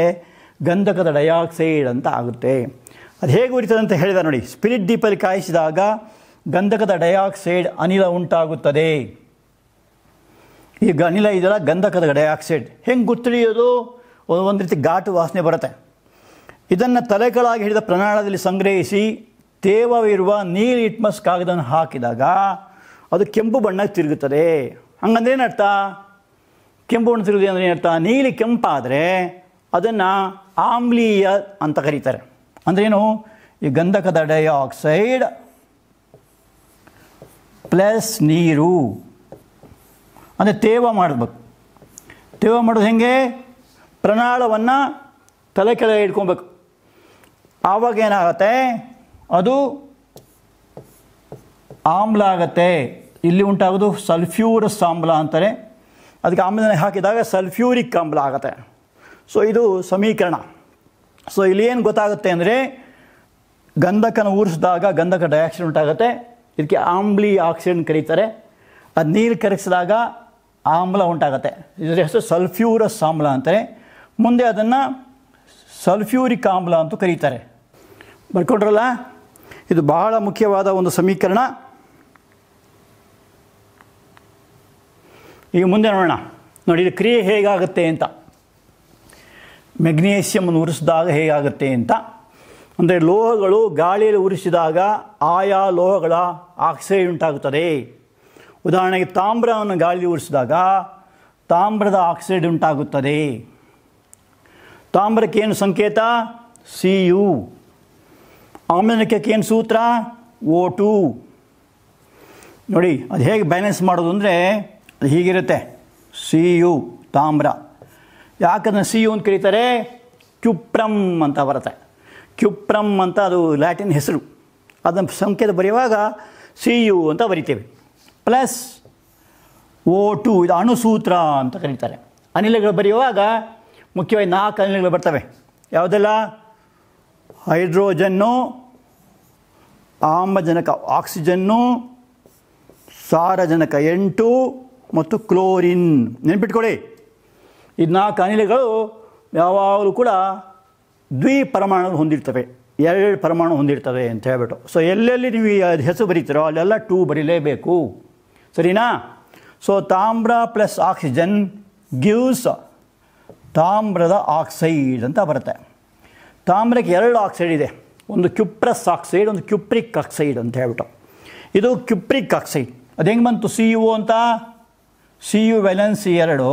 ಗಂಧಕದ ಡೈಆಕ್ಸೈಡ್ ಅಂತ ಆಗುತ್ತೆ. ಅದು ಹೇಗೆ ಉರಿತದೆ ಅಂತ ಹೇಳಿದ ನೋಡಿ. ಸ್ಪಿರಿಟ್ ದೀಪಲ್ಲಿ ಕಾಯಿಸಿದಾಗ ಗಂಧಕದ ಡೈಆಕ್ಸೈಡ್ ಅನಿಲ ಉಂಟಾಗುತ್ತದೆ. ಈಗ ಅನಿಲ ಇದೆಲ್ಲ ಗಂಧಕದ ಡೈಆಕ್ಸೈಡ್. ಹೆಂಗೆ ಗೊತ್ತಿಳಿಯೋದು? ಒಂದು ರೀತಿ ಘಾಟು ವಾಸನೆ ಬರುತ್ತೆ. ಇದನ್ನು ತಲೆಗಳಾಗಿ ಹಿಡಿದ ಪ್ರಮಾಣದಲ್ಲಿ ಸಂಗ್ರಹಿಸಿ ತೇವವಿರುವ ನೀಲಿ ಲಿಟ್ಮಸ್ ಕಾಗದವನ್ನು ಹಾಕಿದಾಗ ಅದು ಕೆಂಪು ಬಣ್ಣಕ್ಕೆ ತಿರುಗುತ್ತದೆ. ಹಂಗಂದ್ರೆ ಏನರ್ಥ? ಕೆಂಪು ಬಣ್ಣ ತಿರುಗಿದೆ ಅಂದರೆ ಏನರ್ಥ? ನೀಲಿ ಕೆಂಪಾದರೆ ಅದನ್ನು ಆಮ್ಲೀಯ ಅಂತ ಕರೀತಾರೆ. ಅಂದ್ರೇನು? ಈ ಗಂಧಕದ ಡೈಆಕ್ಸೈಡ್ ಪ್ಲಸ್ ನೀರು ಅಂದರೆ ತೇವ ಮಾಡಬೇಕು. ತೇವ ಮಾಡೋದು ಹೆಂಗೆ? ಪ್ರನಾಳವನ್ನು ತಲೆ ಕೆಳಗೆ ಇಟ್ಕೊಬೇಕು. ಆವಾಗ ಏನಾಗುತ್ತೆ? ಅದು ಆಮ್ಲ ಆಗುತ್ತೆ. ಇಲ್ಲಿ ಉಂಟಾಗೋದು ಸಲ್ಫ್ಯೂರಸ್ ಆಮ್ಲ ಅಂತಾರೆ. ಅದಕ್ಕೆ ಆಮ್ಲನ ಹಾಕಿದಾಗ ಸಲ್ಫ್ಯೂರಿಕ್ ಆಮ್ಲ ಆಗುತ್ತೆ. ಸೊ ಇದು ಸಮೀಕರಣ. ಸೊ ಇಲ್ಲಿ ಏನು ಗೊತ್ತಾಗುತ್ತೆ ಅಂದರೆ ಗಂಧಕನ ಉರಿಸಿದಾಗ ಗಂಧಕ ಡೈಆಕ್ಸೈಡ್ ಉಂಟಾಗುತ್ತೆ. ಇದಕ್ಕೆ ಆಮ್ಲೀಯ ಆಕ್ಸೈಡ್ ಕರೀತಾರೆ. ಅದು ನೀರು ಕರಗಿಸಿದಾಗ ಆಮ್ಲ ಉಂಟಾಗುತ್ತೆ. ಇದರ ಹೆಸರು ಸಲ್ಫ್ಯೂರಸ್ ಆಮ್ಲ ಅಂತಾರೆ. ಮುಂದೆ ಅದನ್ನು ಸಲ್ಫ್ಯೂರಿಕ್ ಆಮ್ಲ ಅಂತ ಕರೀತಾರೆ. ಬರ್ಕೊಂಡ್ರಲ್ಲ? ಇದು ಬಹಳ ಮುಖ್ಯವಾದ ಒಂದು ಸಮೀಕರಣ. ಈಗ ಮುಂದೆ ನೋಡೋಣ. ನೋಡಿ ಇದು ಕ್ರಿಯೆ ಹೇಗಾಗುತ್ತೆ ಅಂತ. ಮೆಗ್ನೀಷಿಯಮನ್ನು ಉರಿಸಿದಾಗ ಹೇಗಾಗುತ್ತೆ ಅಂತ ಅಂದರೆ ಲೋಹಗಳು ಗಾಳಿಯಲ್ಲಿ ಉರಿಸಿದಾಗ ಆಯಾ ಲೋಹಗಳ ಆಕ್ಸೈಡ್ ಉಂಟಾಗುತ್ತದೆ. ಉದಾಹರಣೆಗೆ ತಾಮ್ರವನ್ನು ಗಾಳಿಯಲ್ಲಿ ಉರಿಸಿದಾಗ ತಾಮ್ರದ ಆಕ್ಸೈಡ್ ಉಂಟಾಗುತ್ತದೆ. ತಾಮ್ರಕ್ಕೆ ಏನು ಸಂಕೇತ? Cu. ಆಮ್ಲಜನಕಕ್ಕೆ ಏನು ಸೂತ್ರ? O2. ನೋಡಿ ಅದು ಹೇಗೆ ಬ್ಯಾಲೆನ್ಸ್ ಮಾಡೋದು ಅಂದರೆ ಅದು ಹೀಗಿರುತ್ತೆ. Cu ತಾಮ್ರ. ಯಾಕಂದರೆ Cu ಅಂತ ಕರೀತಾರೆ? ಕ್ಯುಪ್ರಮ್ ಅಂತ ಬರುತ್ತೆ. ಕ್ಯುಪ್ರಮ್ ಅಂತ ಅದು ಲ್ಯಾಟಿನ್ ಹೆಸರು. ಅದನ್ನು ಸಂಕೇತ ಬರೆಯುವಾಗ Cu ಅಂತ ಬರಿತೇವೆ. ಪ್ಲಸ್ O2 ಇದು ಅಣುಸೂತ್ರ ಅಂತ ಕರೀತಾರೆ. ಅನಿಲಗಳು ಬರೆಯುವಾಗ ಮುಖ್ಯವಾಗಿ 4 ಅನಿಲಗಳು ಬರ್ತವೆ. ಯಾವುದೆಲ್ಲ? ಹೈಡ್ರೋಜನ್ನು, ಆಮ್ಲಜನಕ ಆಕ್ಸಿಜನ್ನು, ಸಾರಜನಕ 8 ಮತ್ತು ಕ್ಲೋರಿನ್. ನೆನ್ಪಿಟ್ಕೊಳ್ಳಿ, ಈ 4 ಅನಿಲಗಳು ಯಾವಾಗಲೂ ಕೂಡ ದ್ವಿಪರಮಾಣು ಹೊಂದಿರ್ತವೆ, 2 ಪರಮಾಣು ಹೊಂದಿರ್ತವೆ ಅಂತ ಹೇಳ್ಬಿಟ್ಟು. ಸೊ ಎಲ್ಲೆಲ್ಲಿ ನೀವು ಹೆಸರು ಬರೀತೀರೋ ಅಲ್ಲೆಲ್ಲ 2 ಬರೀಲೇಬೇಕು. ಸರಿನಾ? ಸೊ ತಾಮ್ರ ಪ್ಲಸ್ ಆಕ್ಸಿಜನ್ ಗಿವ್ಸ್ ತಾಮ್ರದ ಆಕ್ಸೈಡ್ ಅಂತ ಬರುತ್ತೆ. ತಾಮ್ರಕ್ಕೆ 2 ಆಕ್ಸೈಡ್ ಇದೆ. ಒಂದು ಕ್ಯುಪ್ರಸ್ ಆಕ್ಸೈಡ್, ಒಂದು ಕ್ಯುಪ್ರಿಕ್ ಆಕ್ಸೈಡ್ ಅಂತ ಹೇಳ್ಬಿಟ್ಟು. ಇದು ಕ್ಯುಪ್ರಿಕ್ ಆಕ್ಸೈಡ್. ಅದು ಹೆಂಗೆ ಬಂತು ಸಿ ಯು ಅಂತ? ಸಿ ಯು ವ್ಯಾಲೆನ್ಸಿ 2,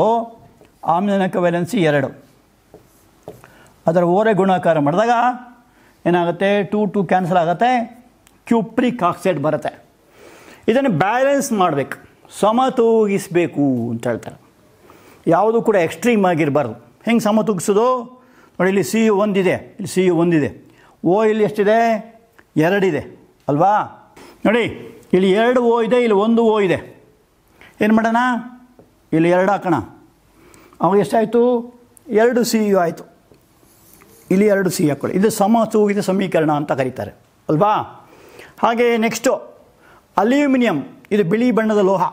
ಆಮ್ಲಜನಕ ವ್ಯಾಲೆನ್ಸಿ 2. ಅದರ ಓರೆ ಗುಣಾಕಾರ ಮಾಡಿದಾಗ ಏನಾಗುತ್ತೆ? 2 ಕ್ಯಾನ್ಸಲ್ ಆಗುತ್ತೆ, ಕ್ಯೂಪ್ರಿಕ್ ಆಕ್ಸೈಡ್ ಬರುತ್ತೆ. ಇದನ್ನು ಬ್ಯಾಲೆನ್ಸ್ ಮಾಡಬೇಕು, ಸಮತೂಗಿಸಬೇಕು ಅಂತ ಹೇಳ್ತಾರೆ. ಯಾವುದು ಕೂಡ ಎಕ್ಸ್ಟ್ರೀಮ್ ಆಗಿರಬಾರ್ದು. ಹೆಂಗೆ ಸಮತೂಗಿಸೋದು ನೋಡಿ, ಇಲ್ಲಿ ಸಿ ಯು 1 ಇದೆ, ಇಲ್ಲಿ ಸಿ ಯು 1 ಇದೆ, ಓ ಇಲ್ಲಿ ಎಷ್ಟಿದೆ? 2 ಇದೆ ಅಲ್ವಾ? ನೋಡಿ ಇಲ್ಲಿ 2 ಓ ಇದೆ, ಇಲ್ಲಿ 1 ಓ ಇದೆ. ಏನು ಮಾಡೋಣ? ಇಲ್ಲಿ 2 ಹಾಕೋಣ. ಅವಾಗ ಎಷ್ಟಾಯಿತು? 2 ಸಿ ಯು ಆಯಿತು. ಇಲ್ಲಿ 2 ಸಿ ಹಾಕೊಳ್ಳಿ. ಇದು ಸಮತೂಗಿದ ಸಮೀಕರಣ ಅಂತ ಕರೀತಾರೆ ಅಲ್ವಾ? ಹಾಗೆ ನೆಕ್ಸ್ಟು ಅಲ್ಯೂಮಿನಿಯಂ. ಇದು ಬಿಳಿ ಬಣ್ಣದ ಲೋಹ.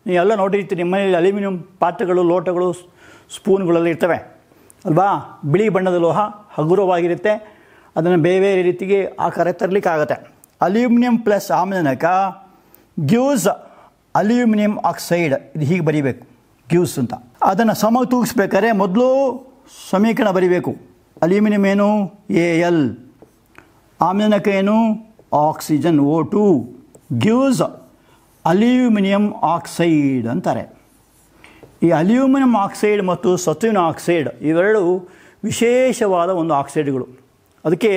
ನೀವೆಲ್ಲ ನೋಡಿರ್ತೀರಿ, ನಿಮ್ಮ ಮನೆಯಲ್ಲಿ ಅಲ್ಯೂಮಿನಿಯಂ ಪಾತ್ರೆಗಳು, ಲೋಟಗಳು, ಸ್ಪೂನ್ಗಳೆಲ್ಲ ಇರ್ತವೆ ಅಲ್ವಾ? ಬಿಳಿ ಬಣ್ಣದ ಲೋಹ ಹಗುರವಾಗಿರುತ್ತೆ, ಅದನ್ನು ಬೇರೆ ಬೇರೆ ರೀತಿಗೆ ಆಕಾರ ತರಲಿಕ್ಕಾಗತ್ತೆ. ಅಲ್ಯೂಮಿನಿಯಂ ಪ್ಲಸ್ ಆಮ್ಲಜನಕ ಗ್ಯೂಸ್ ಅಲ್ಯೂಮಿನಿಯಂ ಆಕ್ಸೈಡ್. ಇದು ಹೀಗೆ ಬರೀಬೇಕು, ಗ್ಯೂಸ್ ಅಂತ. ಅದನ್ನು ಸಮತೂಗಿಸ್ಬೇಕಾದ್ರೆ ಮೊದಲು ಸಮೀಕರಣ ಬರೀಬೇಕು. ಅಲ್ಯೂಮಿನಿಯಂ ಏನು? Al. ಆಮ್ಲಜನಕ ಏನು? Oxygen O2. ಗ್ಯೂಸ್ ಅಲ್ಯೂಮಿನಿಯಂ ಆಕ್ಸೈಡ್ ಅಂತಾರೆ. ಈ ಅಲ್ಯೂಮಿನಿಯಂ ಆಕ್ಸೈಡ್ ಮತ್ತು ಸತುವಿನ ಆಕ್ಸೈಡ್ ಇವೆರಡು ವಿಶೇಷವಾದ ಒಂದು ಆಕ್ಸೈಡ್ಗಳು. ಅದಕ್ಕೆ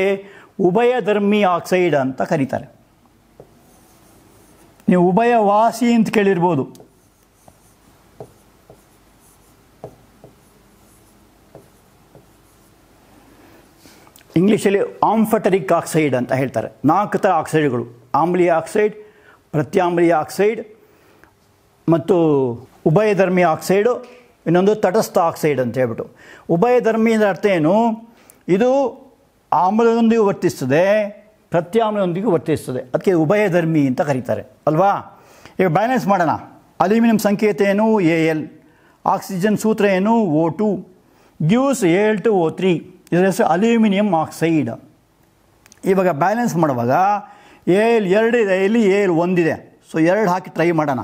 ಉಭಯಧರ್ಮಿ ಆಕ್ಸೈಡ್ ಅಂತ ಕರೀತಾರೆ. ನೀವು ಉಭಯವಾಸಿ ಅಂತ ಕೇಳಿರ್ಬೋದು. ಇಂಗ್ಲೀಷಲ್ಲಿ ಆಂಫಟರಿಕ್ ಆಕ್ಸೈಡ್ ಅಂತ ಹೇಳ್ತಾರೆ. 4 ಥರ ಆಕ್ಸೈಡ್ಗಳು: ಆಮ್ಲೀಯ ಆಕ್ಸೈಡ್, ಪ್ರತ್ಯಾಮ್ಲೀಯ ಆಕ್ಸೈಡ್ ಮತ್ತು ಉಭಯಧರ್ಮಿ ಆಕ್ಸೈಡು, ಇನ್ನೊಂದು ತಟಸ್ಥ ಆಕ್ಸೈಡ್ ಅಂತ ಹೇಳ್ಬಿಟ್ಟು. ಉಭಯಧರ್ಮಿ ಅಂದರೆ ಅರ್ಥ ಏನು? ಇದು ಆಮ್ಲದೊಂದಿಗೆ ವರ್ತಿಸ್ತದೆ, ಪ್ರತ್ಯಾಮ್ಲದೊಂದಿಗೆ ವರ್ತಿಸ್ತದೆ. ಅದಕ್ಕೆ ಉಭಯಧರ್ಮಿ ಅಂತ ಕರೀತಾರೆ ಅಲ್ವಾ? ಈಗ ಬ್ಯಾಲೆನ್ಸ್ ಮಾಡೋಣ. ಅಲ್ಯೂಮಿನಿಯಂ ಸಂಕೇತ ಏನು? Al. ಆಕ್ಸಿಜನ್ ಸೂತ್ರ ಏನು? O2. ಗ್ಯೂಸ್ Al2O3. ಇದರ ಹೆಸರು ಅಲ್ಯೂಮಿನಿಯಂ ಆಕ್ಸೈಡ್. ಇವಾಗ ಬ್ಯಾಲೆನ್ಸ್ ಮಾಡುವಾಗ Al 2 ಇದೆ, ಇಲ್ಲಿ Al 1 ಇದೆ. ಸೊ 2 ಹಾಕಿ ಟ್ರೈ ಮಾಡೋಣ.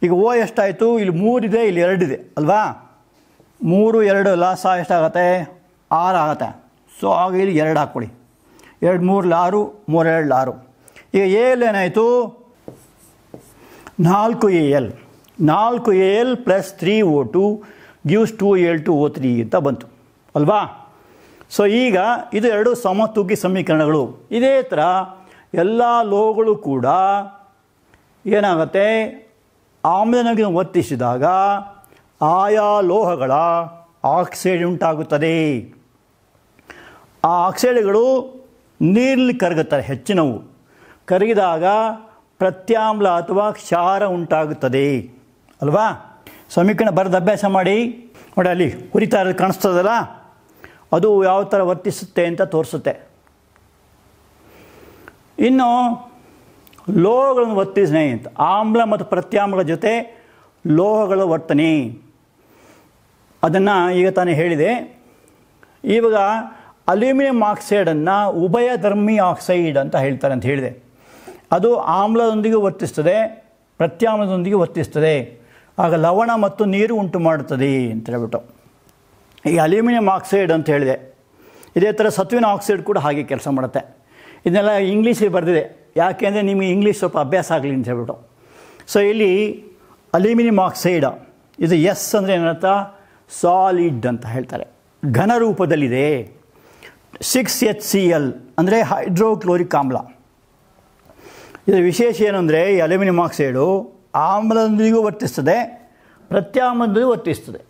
ಈಗ O ಎಷ್ಟಾಯಿತು? ಇಲ್ಲಿ 3 ಇದೆ, ಇಲ್ಲಿ 2 ಇದೆ ಅಲ್ವಾ? 3 2 ಲಾಸ ಎಷ್ಟಾಗತ್ತೆ? 6 ಆಗುತ್ತೆ. ಸೊ ಆಗ ಇಲ್ಲಿ 2 ಹಾಕ್ಕೊಳ್ಳಿ. 2 3 6, 3 2 6. ಈಗ Al ಏನಾಯಿತು? 4 Al. 4 Al plus 3 O2 ಗ್ಯೂಸ್ 2 Al2O3 ಅಂತ ಬಂತು ಅಲ್ವಾ? ಸೊ ಈಗ ಇದು 2 ಸಮತೂಗಿ ಸಮೀಕರಣಗಳು. ಇದೇ ಥರ ಎಲ್ಲ ಲೋಹಗಳು ಕೂಡ ಏನಾಗುತ್ತೆ? ಆಮ್ಲಜನಕ ವರ್ತಿಸಿದಾಗ ಆಯಾ ಲೋಹಗಳ ಆಕ್ಸೈಡ್ ಉಂಟಾಗುತ್ತದೆ. ಆ ಆಕ್ಸೈಡ್ಗಳು ನೀರಲ್ಲಿ ಕರಗುತ್ತವೆ, ಹೆಚ್ಚಿನವು. ಕರಗಿದಾಗ ಪ್ರತ್ಯಾಮ್ಲ ಅಥವಾ ಕ್ಷಾರ ಉಂಟಾಗುತ್ತದೆ ಅಲ್ವಾ? ಸಮೀಕರಣ ಬರೆದು ಅಭ್ಯಾಸ ಮಾಡಿ. ನೋಡಿ, ಅಲ್ಲಿ ಹುರಿತಾ ಇರೋದು ಕಾಣಿಸ್ತದಲ್ಲ, ಅದು ಯಾವ ಥರ ವರ್ತಿಸುತ್ತೆ ಅಂತ ತೋರಿಸುತ್ತೆ. ಇನ್ನು ಲೋಹಗಳನ್ನು ವರ್ತಿಸನೆ ಅಂತ, ಆಮ್ಲ ಮತ್ತು ಪ್ರತ್ಯಾಮ್ಲ ಜೊತೆ ಲೋಹಗಳ ವರ್ತನೆ, ಅದನ್ನು ಈಗ ತಾನೇ ಹೇಳಿದೆ. ಇವಾಗ ಅಲ್ಯೂಮಿನಿಯಂ ಆಕ್ಸೈಡನ್ನು ಉಭಯಧರ್ಮಿ ಆಕ್ಸೈಡ್ ಅಂತ ಹೇಳ್ತಾರೆ ಅಂತ ಹೇಳಿದೆ. ಅದು ಆಮ್ಲದೊಂದಿಗೆ ವರ್ತಿಸ್ತದೆ, ಪ್ರತ್ಯಾಮ್ಲದೊಂದಿಗೆ ವರ್ತಿಸ್ತದೆ. ಆಗ ಲವಣ ಮತ್ತು ನೀರು ಉಂಟು ಮಾಡುತ್ತದೆ ಅಂತ ಹೇಳ್ಬಿಟ್ಟು ಈ ಅಲ್ಯೂಮಿನಿಯಂ ಆಕ್ಸೈಡ್ ಅಂತ ಹೇಳಿದೆ. ಇದೇ ಥರ ಸತುವಿನ ಆಕ್ಸೈಡ್ ಕೂಡ ಹಾಗೆ ಕೆಲಸ ಮಾಡುತ್ತೆ. ಇದನ್ನೆಲ್ಲ ಇಂಗ್ಲೀಷಲ್ಲಿ ಬರೆದಿದೆ, ಯಾಕೆಂದರೆ ನಿಮಗೆ ಇಂಗ್ಲೀಷ್ ಸ್ವಲ್ಪ ಅಭ್ಯಾಸ ಆಗಲಿ ಅಂತ ಹೇಳ್ಬಿಟ್ಟು. ಸೊ ಇಲ್ಲಿ ಅಲ್ಯೂಮಿನಿಯಂ ಆಕ್ಸೈಡ್ ಇದು ಎಸ್ ಅಂದರೆ ಏನರ್ಥ? ಸಾಲಿಡ್ ಅಂತ ಹೇಳ್ತಾರೆ, ಘನ ರೂಪದಲ್ಲಿದೆ. 6HCl ಅಂದರೆ ಹೈಡ್ರೋಕ್ಲೋರಿಕ್ ಆಮ್ಲ. ಇದರ ವಿಶೇಷ ಏನಂದರೆ ಈ ಅಲ್ಯೂಮಿನಿಯಂ ಆಕ್ಸೈಡು ಆಮ್ಲದೊಂದಿಗೂ ವರ್ತಿಸ್ತದೆ, ಪ್ರತ್ಯಾಮ್ಲದೊಂದಿಗೂ ವರ್ತಿಸ್ತದೆ.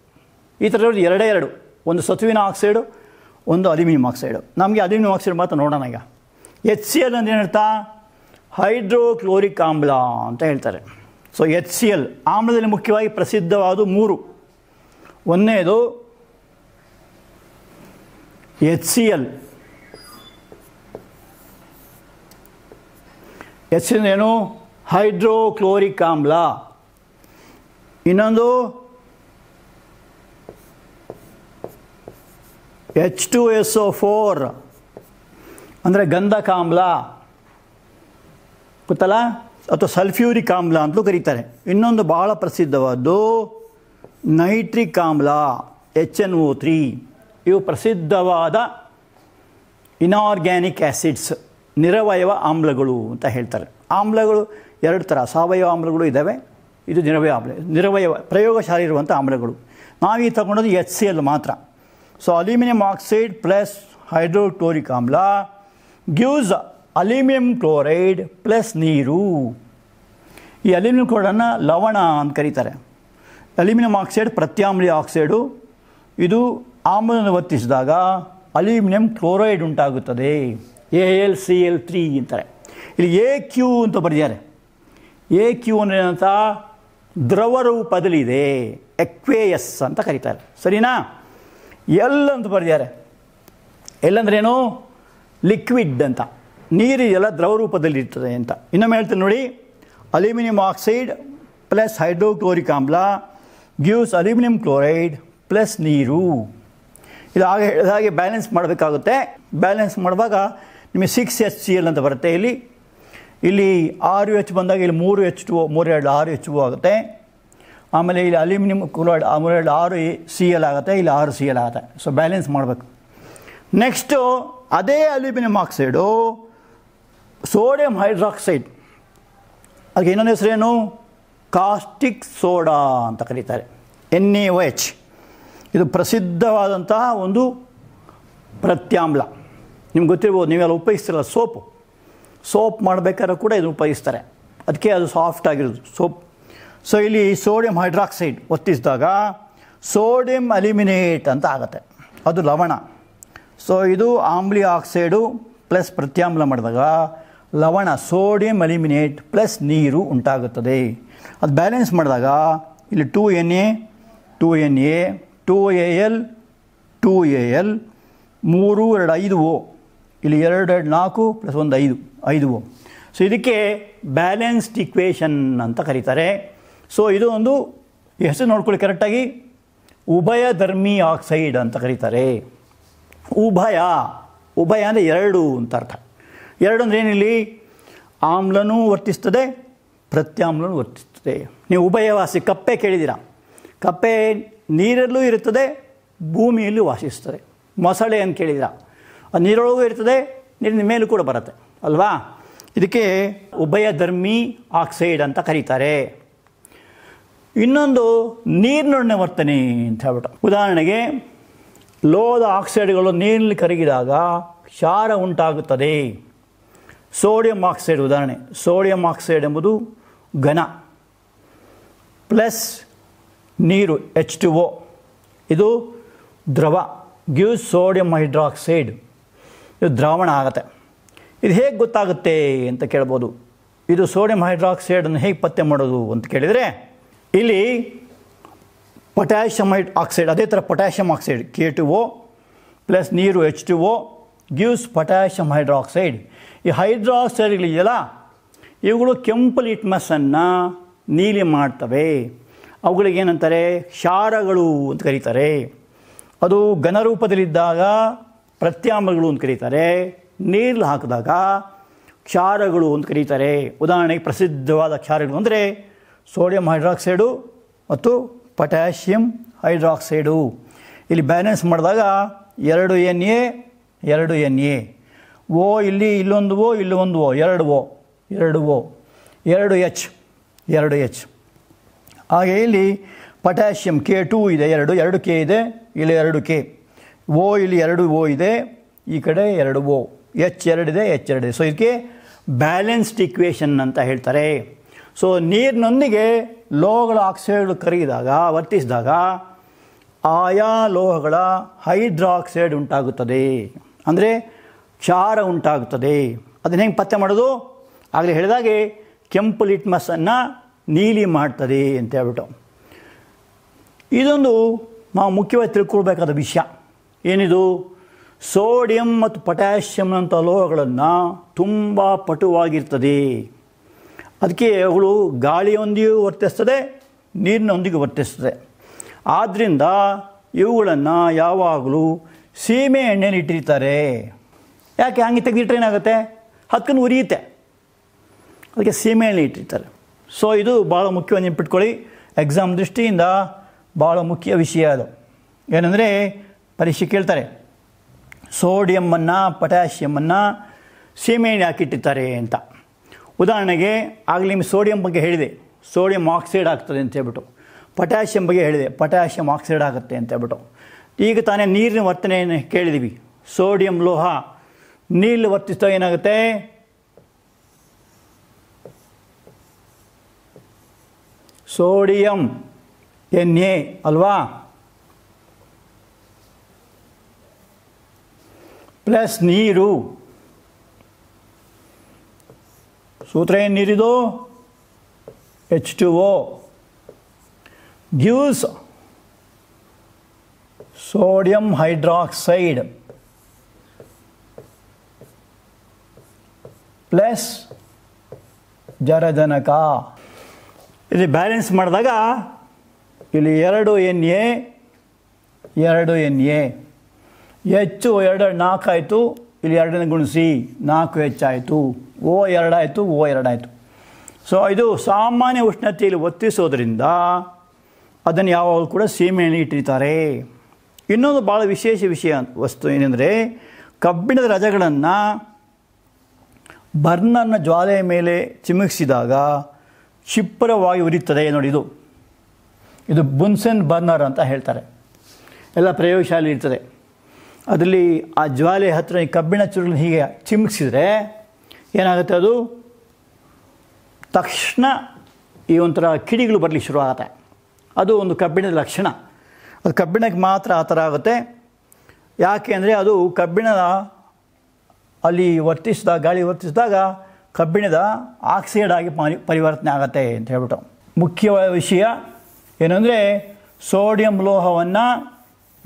ಈ ಥರ 2 ಒಂದು ಸತುವಿನ ಆಕ್ಸೈಡು, ಒಂದು ಅಲ್ಯೂಮಿನಿಯಂ ಆಕ್ಸೈಡು. ನಮಗೆ ಅಲ್ಯೂಮಿನಿಯಂ ಆಕ್ಸೈಡ್ ಮಾತ್ರ ನೋಡೋಣ. ಈಗ HCl ಅಂದರೆ ಏನರ್ಥ? ಹೈಡ್ರೋಕ್ಲೋರಿಕ್ ಆಮ್ಲ ಅಂತ ಹೇಳ್ತಾರೆ. ಸೊ HCl ಆಮ್ಲದಲ್ಲಿ ಮುಖ್ಯವಾಗಿ ಪ್ರಸಿದ್ಧವಾದ 3. ಒಂದನೇದು HCl. HCl ಏನು? ಹೈಡ್ರೋಕ್ಲೋರಿಕ್ ಆಮ್ಲ. ಇನ್ನೊಂದು H2SO4 ಅಂದರೆ ಗಂಧಕಾಮ್ಲ, ಗೊತ್ತಲ್ಲ? ಅಥವಾ ಸಲ್ಫ್ಯೂರಿಕ್ ಆಮ್ಲ ಅಂತಲೂ ಕರೀತಾರೆ. ಇನ್ನೊಂದು ಭಾಳ ಪ್ರಸಿದ್ಧವಾದ್ದು ನೈಟ್ರಿಕ್ ಆಮ್ಲ, HNO3. ಇವು ಪ್ರಸಿದ್ಧವಾದ ಇನಾರ್ಗ್ಯಾನಿಕ್ ಆ್ಯಸಿಡ್ಸ್, ನಿರವಯವ ಆಮ್ಲಗಳು ಅಂತ ಹೇಳ್ತಾರೆ. ಆಮ್ಲಗಳು ಎರಡು ಥರ ಸಾವಯವ ಆಮ್ಲಗಳು ಇದ್ದಾವೆ, ಇದು ನಿರವಯವ ಪ್ರಯೋಗಶಾಲೆ ಇರುವಂಥ ಆಮ್ಲಗಳು. ನಾವೀ ತಗೊಂಡೋದು HCl ಮಾತ್ರ. So aluminium oxide plus hydrochloric ಆಮ್ಲ ಗಿವ್ಸ್ ಅಲ್ಯೂಮಿನಿಯಂ ಕ್ಲೋರೈಡ್ ಪ್ಲಸ್ ನೀರು. ಈ ಅಲ್ಯೂಮಿನಿಯಂ ಕ್ಲೋರೈಡನ್ನು ಲವಣ ಅಂತ ಕರೀತಾರೆ. ಅಲ್ಯೂಮಿನಿಯಂ ಆಕ್ಸೈಡ್ ಪ್ರತ್ಯಾಮ್ಲೀಯ ಆಕ್ಸೈಡು. ಇದು ಆಮ್ಲವನ್ನು ವರ್ತಿಸಿದಾಗ ಅಲ್ಯೂಮಿನಿಯಂ ಕ್ಲೋರೈಡ್ ಉಂಟಾಗುತ್ತದೆ, AlCl3 ಅಂತಾರೆ. ಇಲ್ಲಿ AQ ಅಂತ ಬರೆದಿದ್ದಾರೆ. AQ ಅನ್ನೋಂಥ ದ್ರವ ರೂಪದಲ್ಲಿದೆ, ಎಕ್ವೇಯಸ್ ಅಂತ ಕರೀತಾರೆ, ಸರಿನಾ? L ಅಂತ ಬರೆದಿದ್ದಾರೆ. L ಅಂದ್ರೇನು? ಲಿಕ್ವಿಡ್ ಅಂತ, ನೀರು ಎಲ್ಲ ದ್ರವ ರೂಪದಲ್ಲಿ ಇರ್ತದೆ ಅಂತ. ಇನ್ನೊಮ್ಮೆ ಹೇಳ್ತೀನಿ ನೋಡಿ, ಅಲ್ಯೂಮಿನಿಯಂ ಆಕ್ಸೈಡ್ ಪ್ಲಸ್ ಹೈಡ್ರೋಕ್ಲೋರಿಕ್ ಆಮ್ಲ ಗಿವ್ಸ್ ಅಲ್ಯೂಮಿನಿಯಂ ಕ್ಲೋರೈಡ್ ಪ್ಲಸ್ ನೀರು. ಇದು ಹಾಗೆ ಬ್ಯಾಲೆನ್ಸ್ ಮಾಡಬೇಕಾಗುತ್ತೆ. ಬ್ಯಾಲೆನ್ಸ್ ಮಾಡುವಾಗ ನಿಮಗೆ 6HCl ಅಂತ ಬರುತ್ತೆ. ಇಲ್ಲಿ 6H ಬಂದಾಗ ಇಲ್ಲಿ 3H2O, 3 6H2O ಆಗುತ್ತೆ. ಆಮೇಲೆ ಇಲ್ಲಿ ಅಲ್ಯೂಮಿನಿಯಂ ಕ್ಲೋರೈಡ್ 6Cl ಆಗುತ್ತೆ, ಇಲ್ಲಿ 6Cl ಆಗುತ್ತೆ. ಸೊ ಬ್ಯಾಲೆನ್ಸ್ ಮಾಡಬೇಕು. ನೆಕ್ಸ್ಟು ಅದೇ ಅಲ್ಯೂಮಿನಿಯಂ ಆಕ್ಸೈಡು ಸೋಡಿಯಂ ಹೈಡ್ರಾಕ್ಸೈಡ್, ಅದಕ್ಕೆ ಇನ್ನೊಂದು ಹೆಸರೇನು? ಕಾಸ್ಟಿಕ್ ಸೋಡಾ ಅಂತ ಕರೀತಾರೆ, NaOH. ಇದು ಪ್ರಸಿದ್ಧವಾದಂತಹ ಒಂದು ಪ್ರತ್ಯಾಮ್ಲ. ನಿಮ್ಗೆ ಗೊತ್ತಿರ್ಬೋದು, ನೀವೆಲ್ಲ ಉಪಯೋಗಿಸ್ತಿರಲ್ಲ ಸೋಪ್ ಮಾಡಬೇಕಾದ್ರೂ ಕೂಡ ಇದು ಉಪಯೋಗಿಸ್ತಾರೆ, ಅದಕ್ಕೆ ಅದು ಸಾಫ್ಟ್ ಆಗಿರೋದು ಸೋಪ್. ಸೊ ಇಲ್ಲಿ ಸೋಡಿಯಂ ಹೈಡ್ರಾಕ್ಸೈಡ್ ಒತ್ತಿಸಿದಾಗ ಸೋಡಿಯಂ ಅಲ್ಯೂಮಿನೇಟ್ ಅಂತ ಆಗುತ್ತೆ, ಅದು ಲವಣ. ಸೊ ಇದು ಆಮ್ಲೀಯ ಆಕ್ಸೈಡು ಪ್ಲಸ್ ಪ್ರತ್ಯಾಮ್ಲ ಮಾಡಿದಾಗ ಲವಣ ಸೋಡಿಯಂ ಅಲ್ಯೂಮಿನೇಟ್ ಪ್ಲಸ್ ನೀರು ಉಂಟಾಗುತ್ತದೆ. ಅದು ಬ್ಯಾಲೆನ್ಸ್ ಮಾಡಿದಾಗ ಇಲ್ಲಿ 2Na 2Na 2Al 2Al 3 2 5O, ಇಲ್ಲಿ 2 2 4 ಪ್ಲಸ್ 1 5O. ಸೊ ಇದಕ್ಕೆ ಬ್ಯಾಲೆನ್ಸ್ಡ್ ಇಕ್ವೇಷನ್ ಅಂತ ಕರೀತಾರೆ. ಸೊ ಇದು ಒಂದು ಹೆಸರು ನೋಡ್ಕೊಳ್ಳಿ ಕರೆಕ್ಟಾಗಿ, ಉಭಯಧರ್ಮಿ ಆಕ್ಸೈಡ್ ಅಂತ ಕರೀತಾರೆ. ಉಭಯ ಅಂದರೆ ಎರಡು ಅಂತ ಅರ್ಥ. ಎರಡು ಅಂದರೆ ಏನಿಲ್ಲಿ? ಆಮ್ಲನೂ ವರ್ತಿಸ್ತದೆ, ಪ್ರತ್ಯಾಮ್ಲನೂ ವರ್ತಿಸ್ತದೆ. ನೀವು ಉಭಯವಾಸಿ ಕಪ್ಪೆ ಕೇಳಿದ್ದೀರಾ? ಕಪ್ಪೆ ನೀರಲ್ಲೂ ಇರುತ್ತದೆ, ಭೂಮಿಯಲ್ಲೂ ವಾಸಿಸ್ತದೆ. ಮೊಸಳೆ ಅಂತ ಕೇಳಿದ್ದೀರಾ? ಅದು ನೀರೊಳಗೂ ಇರ್ತದೆ, ನೀರಿನ ಮೇಲೂ ಕೂಡ ಬರುತ್ತೆ ಅಲ್ವಾ? ಇದಕ್ಕೆ ಉಭಯಧರ್ಮಿ ಆಕ್ಸೈಡ್ ಅಂತ ಕರೀತಾರೆ. ಇನ್ನೊಂದು ನೀರಿನೊಡನೆ ವರ್ತನೆ ಅಂತ ಹೇಳ್ಬಿಟ್ಟು, ಉದಾಹರಣೆಗೆ ಲೋಹದ ಆಕ್ಸೈಡ್ಗಳು ನೀರಿನಲ್ಲಿ ಕರಗಿದಾಗ ಕ್ಷಾರ ಉಂಟಾಗುತ್ತದೆ. ಸೋಡಿಯಂ ಆಕ್ಸೈಡ್ ಉದಾಹರಣೆ, ಸೋಡಿಯಂ ಆಕ್ಸೈಡ್ ಎಂಬುದು ಘನ ಪ್ಲಸ್ ನೀರು H2O, ಇದು ದ್ರವ, ಗಿವ್ಸ್ ಸೋಡಿಯಂ ಹೈಡ್ರಾಕ್ಸೈಡ್, ಇದು ದ್ರಾವಣ ಆಗುತ್ತೆ. ಇದು ಹೇಗೆ ಗೊತ್ತಾಗುತ್ತೆ ಅಂತ ಕೇಳ್ಬೋದು. ಇದು ಸೋಡಿಯಂ ಹೈಡ್ರಾಕ್ಸೈಡನ್ನು ಹೇಗೆ ಪತ್ತೆ ಮಾಡೋದು ಅಂತ ಕೇಳಿದರೆ, ಇಲ್ಲಿ ಪೊಟ್ಯಾಷಿಯಮ್ ಆಕ್ಸೈಡ್, ಅದೇ ಥರ ಪೊಟ್ಯಾಷಿಯಮ್ ಆಕ್ಸೈಡ್ K2O ಪ್ಲಸ್ ನೀರು H2O ಗಿವ್ಸ್ ಪೊಟ್ಯಾಷಿಯಮ್ ಹೈಡ್ರಾಕ್ಸೈಡ್. ಈ ಹೈಡ್ರಾಕ್ಸೈಡ್ಗಳಿದೆಯಲ್ಲ, ಇವುಗಳು ಕೆಂಪು ಲಿಟ್ಮಸನ್ನು ನೀಲಿ ಮಾಡ್ತವೆ. ಅವುಗಳಿಗೆ ಏನಂತಾರೆ? ಕ್ಷಾರಗಳು ಅಂತ ಕರೀತಾರೆ. ಅದು ಘನರೂಪದಲ್ಲಿದ್ದಾಗ ಪ್ರತ್ಯಾಮ್ಲಗಳು ಅಂತ ಕರೀತಾರೆ, ನೀರು ಹಾಕಿದಾಗ ಕ್ಷಾರಗಳು ಅಂತ ಕರೀತಾರೆ. ಉದಾಹರಣೆಗೆ ಪ್ರಸಿದ್ಧವಾದ ಕ್ಷಾರಗಳು ಅಂದರೆ ಸೋಡಿಯಂ ಹೈಡ್ರಾಕ್ಸೈಡು ಮತ್ತು ಪೊಟ್ಯಾಷಿಯಂ ಹೈಡ್ರಾಕ್ಸೈಡು. ಇಲ್ಲಿ ಬ್ಯಾಲೆನ್ಸ್ ಮಾಡಿದಾಗ 2Na 2Na, O ಇಲ್ಲಿ ಇಲ್ಲೊಂದು O ಇಲ್ಲೊಂದು O, 2O 2O, 2H 2H. ಹಾಗೆ ಇಲ್ಲಿ ಪೊಟ್ಯಾಷಿಯಂ K2 ಇದೆ, 2K ಇದೆ, ಇಲ್ಲಿ 2K. O ಇಲ್ಲಿ 2O ಇದೆ, ಈ ಕಡೆ 2O, H 2 ಇದೆ, H 2 ಇದೆ. ಸೊ ಇದಕ್ಕೆ ಬ್ಯಾಲೆನ್ಸ್ಡ್ ಇಕ್ವೇಷನ್ ಅಂತ ಹೇಳ್ತಾರೆ. ಸೊ ನೀರಿನೊಂದಿಗೆ ಲೋಹಗಳ ಆಕ್ಸೈಡ್ಗಳು ಕರಗಿದಾಗ ವರ್ತಿಸಿದಾಗ ಆಯಾ ಲೋಹಗಳ ಹೈಡ್ರಾಕ್ಸೈಡ್ ಉಂಟಾಗುತ್ತದೆ, ಅಂದರೆ ಕ್ಷಾರ ಉಂಟಾಗುತ್ತದೆ. ಅದನ್ನು ಹೆಂಗೆ ಪತ್ತೆ ಮಾಡೋದು? ಆಗಲೇ ಹೇಳಿದಾಗೆ ಕೆಂಪು ಲಿಟ್ಮಸನ್ನು ನೀಲಿ ಮಾಡ್ತದೆ ಅಂತ ಹೇಳ್ಬಿಟ್ಟು. ಇದೊಂದು ನಾವು ಮುಖ್ಯವಾಗಿ ತಿಳ್ಕೊಳ್ಬೇಕಾದ ವಿಷಯ. ಏನಿದು? ಸೋಡಿಯಂ ಮತ್ತು ಪೊಟ್ಯಾಷಿಯಂನಂಥ ಲೋಹಗಳನ್ನು ತುಂಬ ಪಟುವಾಗಿರ್ತದೆ. ಅದಕ್ಕೆ ಅವುಗಳು ಗಾಳಿಯೊಂದಿಗೂ ವರ್ತಿಸ್ತದೆ, ನೀರಿನೊಂದಿಗೂ ವರ್ತಿಸ್ತದೆ. ಆದ್ದರಿಂದ ಇವುಗಳನ್ನು ಯಾವಾಗಲೂ ಸೀಮೆ ಎಣ್ಣೆಯಲ್ಲಿ ಇಟ್ಟಿರ್ತಾರೆ. ಯಾಕೆ? ಹಂಗೆ ತೆಗೆದಿಟ್ಟರೆ ಏನಾಗುತ್ತೆ? ಹತ್ಕೊಂಡು ಉರಿಯುತ್ತೆ, ಅದಕ್ಕೆ ಸೀಮೆ ಎಣ್ಣೆ ಇಟ್ಟಿರ್ತಾರೆ. ಸೊ ಇದು ಭಾಳ ಮುಖ್ಯವಾಗಿ ನೆನಪಿಟ್ಕೊಳ್ಳಿ, ಎಕ್ಸಾಮ್ ದೃಷ್ಟಿಯಿಂದ ಭಾಳ ಮುಖ್ಯ ವಿಷಯ ಅದು. ಏನಂದರೆ ಪರೀಕ್ಷೆ ಕೇಳ್ತಾರೆ, ಸೋಡಿಯಮ್ಮನ್ನು ಪೊಟ್ಯಾಷಿಯಮನ್ನು ಸೀಮೆ ಎಣ್ಣೆ ಹಾಕಿಟ್ಟಿರ್ತಾರೆ ಅಂತ. ಉದಾಹರಣೆಗೆ ಆಗಲಿ ನಿಮಗೆ ಸೋಡಿಯಂ ಬಗ್ಗೆ ಹೇಳಿದೆ, ಸೋಡಿಯಂ ಆಕ್ಸೈಡ್ ಆಗ್ತದೆ ಅಂತ ಹೇಳ್ಬಿಟ್ಟು. ಪೊಟ್ಯಾಷಿಯಂ ಬಗ್ಗೆ ಹೇಳಿದೆ, ಪೊಟ್ಯಾಷಿಯಂ ಆಕ್ಸೈಡ್ ಆಗುತ್ತೆ ಅಂತ ಹೇಳ್ಬಿಟ್ಟು. ಈಗ ತಾನೇ ನೀರಿನ ವರ್ತನೆಯನ್ನು ಕೇಳಿದ್ದೀವಿ. ಸೋಡಿಯಂ ಲೋಹ ನೀರಲ್ಲಿ ವರ್ತಿಸಿದಾಗ ಏನಾಗುತ್ತೆ? ಸೋಡಿಯಂ Na ಅಲ್ವಾ, ಪ್ಲಸ್ ನೀರು. ಸೂತ್ರ ಏನು ನೀರಿದು? H2O gives sodium hydroxide plus ಜರಜನಕ. ಇಲ್ಲಿ ಬ್ಯಾಲೆನ್ಸ್ ಮಾಡಿದಾಗ ಇಲ್ಲಿ 2 Na 2 Na, ಹೆಚ್ಚು 2 4 ಆಯಿತು, ಇಲ್ಲಿ 2 ಗುಣಿಸಿ 4 ಹೆಚ್ಚಾಯಿತು, O2 ಆಯಿತು, O2 ಆಯಿತು. ಸೊ ಇದು ಸಾಮಾನ್ಯ ಉಷ್ಣತೆಯಲ್ಲಿ ವರ್ತಿಸೋದ್ರಿಂದ ಅದನ್ನು ಯಾವಾಗಲೂ ಕೂಡ ಸೀಮೆಯಲ್ಲಿ ಇಟ್ಟಿರ್ತಾರೆ. ಇನ್ನೊಂದು ಭಾಳ ವಿಶೇಷ ವಸ್ತು ಏನೆಂದರೆ, ಕಬ್ಬಿಣದ ರಜಗಳನ್ನು ಬರ್ನರ್ನ ಜ್ವಾಲೆಯ ಮೇಲೆ ಚಿಮುಕಿಸಿದಾಗ ಕ್ಷಿಪ್ರವಾಗಿ ಉರಿಯುತ್ತದೆ. ನೋಡಿ, ಇದು ಬುನ್ಸೆನ್ ಬರ್ನರ್ ಅಂತ ಹೇಳ್ತಾರೆ. ಎಲ್ಲ ಪ್ರಯೋಗಶಾಲೆ ಇರ್ತದೆ. ಅದರಲ್ಲಿ ಆ ಜ್ವಾಲೆ ಹತ್ತಿರ ಈ ಕಬ್ಬಿಣ ಚುರುಳನ್ನು ಹೀಗೆ ಚಿಮುಕಿಸಿದ್ರೆ ಏನಾಗುತ್ತೆ? ಅದು ತಕ್ಷಣ ಈ ಒಂಥರ ಕಿಡಿಗಳು ಬರಲಿಕ್ಕೆ ಶುರು ಆಗುತ್ತೆ. ಅದು ಒಂದು ಕಬ್ಬಿಣದ ಲಕ್ಷಣ. ಅದು ಕಬ್ಬಿಣಕ್ಕೆ ಮಾತ್ರ ಆ ಥರ ಆಗುತ್ತೆ. ಯಾಕೆ ಅಂದರೆ ಅದು ಕಬ್ಬಿಣದ ಅಲ್ಲಿ ಗಾಳಿ ವರ್ತಿಸಿದಾಗ ಕಬ್ಬಿಣದ ಆಕ್ಸೈಡ್ ಆಗಿ ಪರಿವರ್ತನೆ ಆಗುತ್ತೆ ಅಂತ ಹೇಳ್ಬಿಟ್ಟು. ಮುಖ್ಯವಾದ ವಿಷಯ ಏನಂದರೆ, ಸೋಡಿಯಂ ಲೋಹವನ್ನು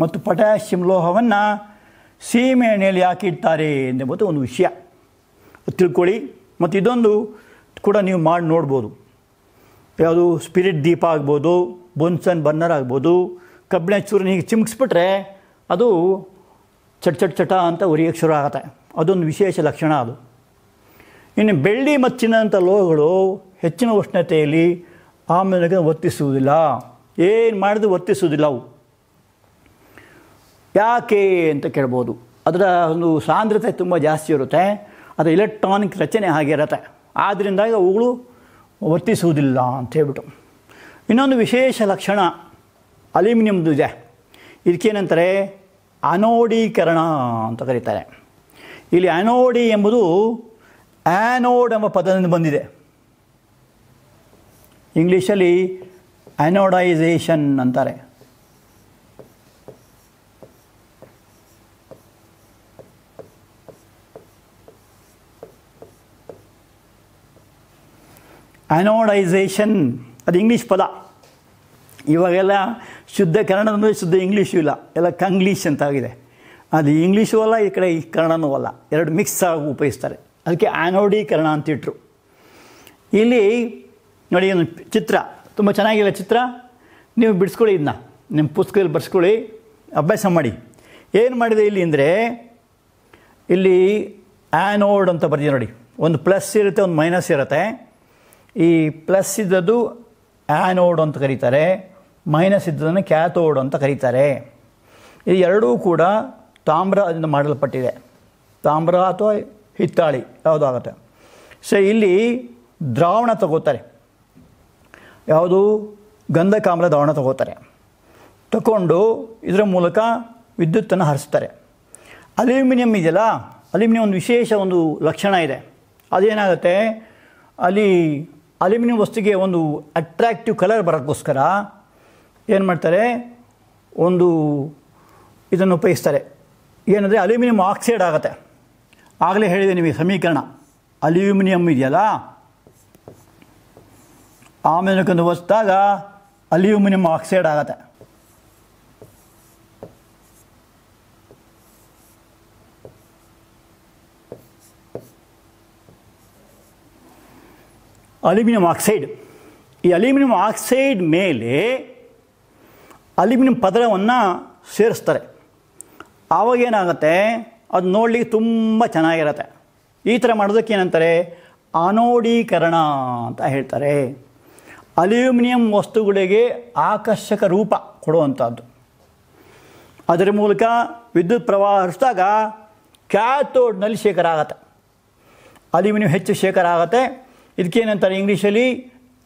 ಮತ್ತು ಪೊಟ್ಯಾಷಿಯಂ ಲೋಹವನ್ನು ಸೀಮೆ ಎಣ್ಣೆಯಲ್ಲಿ ಯಾಕೆ ಇಡ್ತಾರೆ ಎಂಬುದು ಒಂದು ವಿಷಯ ತಿಳ್ಕೊಳ್ಳಿ. ಮತ್ತು ಇದೊಂದು ಕೂಡ ನೀವು ಮಾಡಿ ನೋಡ್ಬೋದು. ಯಾವುದು ಸ್ಪಿರಿಟ್ ದೀಪ ಆಗ್ಬೋದು, ಬುನ್ಸನ್ ಬರ್ನರ್ ಆಗ್ಬೋದು. ಕಬ್ಬಿಣ ಚೂರನ್ನ ಹೀಗೆ ಚಿಮುಕಿಸ್ಬಿಟ್ರೆ ಅದು ಚಟ ಅಂತ ಉರಿಯೋಕ್ಕೆ ಶುರು ಆಗುತ್ತೆ. ಅದೊಂದು ವಿಶೇಷ ಲಕ್ಷಣ ಅದು. ಇನ್ನು ಬೆಳ್ಳಿ ಮತ್ತು ಚಿನ್ನದಂಥ ಲೋಹಗಳು ಹೆಚ್ಚಿನ ಉಷ್ಣತೆಯಲ್ಲಿ ಆಮ್ಲಜನಕ ವರ್ತಿಸುವುದಿಲ್ಲ. ಏನು ಮಾಡಿದ್ರು ವರ್ತಿಸುವುದಿಲ್ಲ ಅವು. ಯಾಕೆ ಅಂತ ಕೇಳ್ಬೋದು. ಅದರ ಒಂದು ಸಾಂದ್ರತೆ ತುಂಬ ಜಾಸ್ತಿ ಇರುತ್ತೆ, ಅದರ ಎಲೆಕ್ಟ್ರಾನಿಕ್ ರಚನೆ ಹಾಗೆ ಇರುತ್ತೆ. ಆದ್ದರಿಂದಾಗಿ ಅವುಗಳು ವರ್ತಿಸುವುದಿಲ್ಲ ಅಂತ ಹೇಳ್ಬಿಟ್ಟು. ಇನ್ನೊಂದು ವಿಶೇಷ ಲಕ್ಷಣ ಅಲ್ಯೂಮಿನಿಯಮ್ದು ಇದೆ. ಇದಕ್ಕೇನಂತಾರೆ? ಅನೋಡೀಕರಣ ಅಂತ ಕರೀತಾರೆ. ಇಲ್ಲಿ ಅನೋಡಿ ಎಂಬುದು ಆ್ಯನೋಡ್ ಎಂಬ ಪದದಿಂದ ಬಂದಿದೆ. ಇಂಗ್ಲೀಷಲ್ಲಿ ಅನೋಡೈಸೇಷನ್ ಅಂತಾರೆ. ಅನೋಡೈಸೇಷನ್ ಅದು ಇಂಗ್ಲೀಷ್ ಪದ. ಇವಾಗೆಲ್ಲ ಶುದ್ಧ ಕನ್ನಡ ಶುದ್ಧ ಇಂಗ್ಲೀಷು ಇಲ್ಲ, ಎಲ್ಲ ಕಂಗ್ಲೀಷ್ ಅಂತ ಆಗಿದೆ. ಅದು ಇಂಗ್ಲೀಷು ಅಲ್ಲ, ಈ ಕಡೆ ಈ ಕನ್ನಡನೂ ಅಲ್ಲ, ಎರಡು ಮಿಕ್ಸ್ ಆಗಿ ಉಪಯೋಗಿಸ್ತಾರೆ. ಅದಕ್ಕೆ ಆ್ಯನೋಡೀಕರಣ ಅಂತಿಟ್ರು. ಇಲ್ಲಿ ನೋಡಿ, ಒಂದು ಚಿತ್ರ ತುಂಬ ಚೆನ್ನಾಗಿಲ್ಲ ಚಿತ್ರ. ನೀವು ಬಿಡಿಸ್ಕೊಳ್ಳಿ, ಇದನ್ನ ನಿಮ್ಮ ಪುಸ್ತಕದಲ್ಲಿ ಬರ್ಸ್ಕೊಳ್ಳಿ, ಅಭ್ಯಾಸ ಮಾಡಿ. ಏನು ಮಾಡಿದೆ ಇಲ್ಲಿ ಅಂದರೆ, ಇಲ್ಲಿ ಆ್ಯನೋಡ್ ಅಂತ ಬರ್ತೀವಿ ನೋಡಿ. ಒಂದು ಪ್ಲಸ್ ಇರುತ್ತೆ, ಒಂದು ಮೈನಸ್ ಇರುತ್ತೆ. ಈ ಪ್ಲಸ್ ಇದ್ದದ್ದು ಆ್ಯನೋಡ್ ಅಂತ ಕರೀತಾರೆ, ಮೈನಸ್ ಇದ್ದದನ್ನು ಕ್ಯಾಥೋಡ್ ಅಂತ ಕರೀತಾರೆ. ಇದು ಎರಡೂ ಕೂಡ ತಾಮ್ರದಿಂದ ಮಾಡಲ್ಪಟ್ಟಿದೆ. ತಾಮ್ರ ಅಥವಾ ಹಿತ್ತಾಳಿ ಯಾವುದಾಗುತ್ತೆ. ಸೊ ಇಲ್ಲಿ ದ್ರಾವಣ ತಗೋತಾರೆ. ಯಾವುದು? ಗಂಧಕಾಮ್ಲ ದ್ರಾವಣ ತಗೊಂಡು ಇದರ ಮೂಲಕ ವಿದ್ಯುತ್ತನ್ನು ಹರಿಸ್ತಾರೆ. ಅಲ್ಯೂಮಿನಿಯಂ ಇದೆಯಲ್ಲ, ಅಲ್ಯೂಮಿನಿಯಂ ಒಂದು ವಿಶೇಷ ಒಂದು ಲಕ್ಷಣ ಇದೆ. ಅದೇನಾಗುತ್ತೆ, ಅಲ್ಲಿ ಅಲ್ಯೂಮಿನಿಯಂ ವಸ್ತುಗೆ ಒಂದು ಅಟ್ರಾಕ್ಟಿವ್ ಕಲರ್ ಬರೋಕ್ಕೋಸ್ಕರ ಏನು ಮಾಡ್ತಾರೆ, ಒಂದು ಇದನ್ನು ಉಪಯೋಗಿಸ್ತಾರೆ. ಏನಂದರೆ ಅಲ್ಯೂಮಿನಿಯಂ ಆಕ್ಸೈಡ್ ಆಗುತ್ತೆ. ಆಗಲೇ ಹೇಳಿದೆ ನಿಮಗೆ ಸಮೀಕರಣ. ಅಲ್ಯೂಮಿನಿಯಂ ಇದೆಯಲ್ಲ, ಆಮ್ಲಜನಕವನ್ನು ಒರೆಸಿದಾಗ ಅಲ್ಯೂಮಿನಿಯಂ ಆಕ್ಸೈಡ್ ಆಗುತ್ತೆ. Aluminium oxide. ಈ ಅಲ್ಯೂಮಿನಿಯಂ ಆಕ್ಸೈಡ್ ಮೇಲೆ ಅಲ್ಯೂಮಿನಿಯಂ ಪದರವನ್ನು ಸೇರಿಸ್ತಾರೆ. ಆವಾಗೇನಾಗುತ್ತೆ, ಅದು ನೋಡಲಿಕ್ಕೆ ತುಂಬ ಚೆನ್ನಾಗಿರುತ್ತೆ. ಈ ಥರ ಮಾಡೋದಕ್ಕೆ ಏನಂತಾರೆ? ಅನೋಡೀಕರಣ ಅಂತ ಹೇಳ್ತಾರೆ. ಅಲ್ಯೂಮಿನಿಯಂ ವಸ್ತುಗಳಿಗೆ ಆಕರ್ಷಕ ರೂಪ ಕೊಡುವಂಥದ್ದು. ಅದರ ಮೂಲಕ ವಿದ್ಯುತ್ ಪ್ರವಾಹ ಹರಿಸಿದಾಗ ಕ್ಯಾಥೋಡ್ನಲ್ಲಿ ಶೇಖರ ಆಗುತ್ತೆ. ಅಲ್ಯೂಮಿನಿಯಂ ಹೆಚ್ಚು ಶೇಖರ ಆಗುತ್ತೆ. ಇದಕ್ಕೇನಂತಾರೆ ಇಂಗ್ಲೀಷಲ್ಲಿ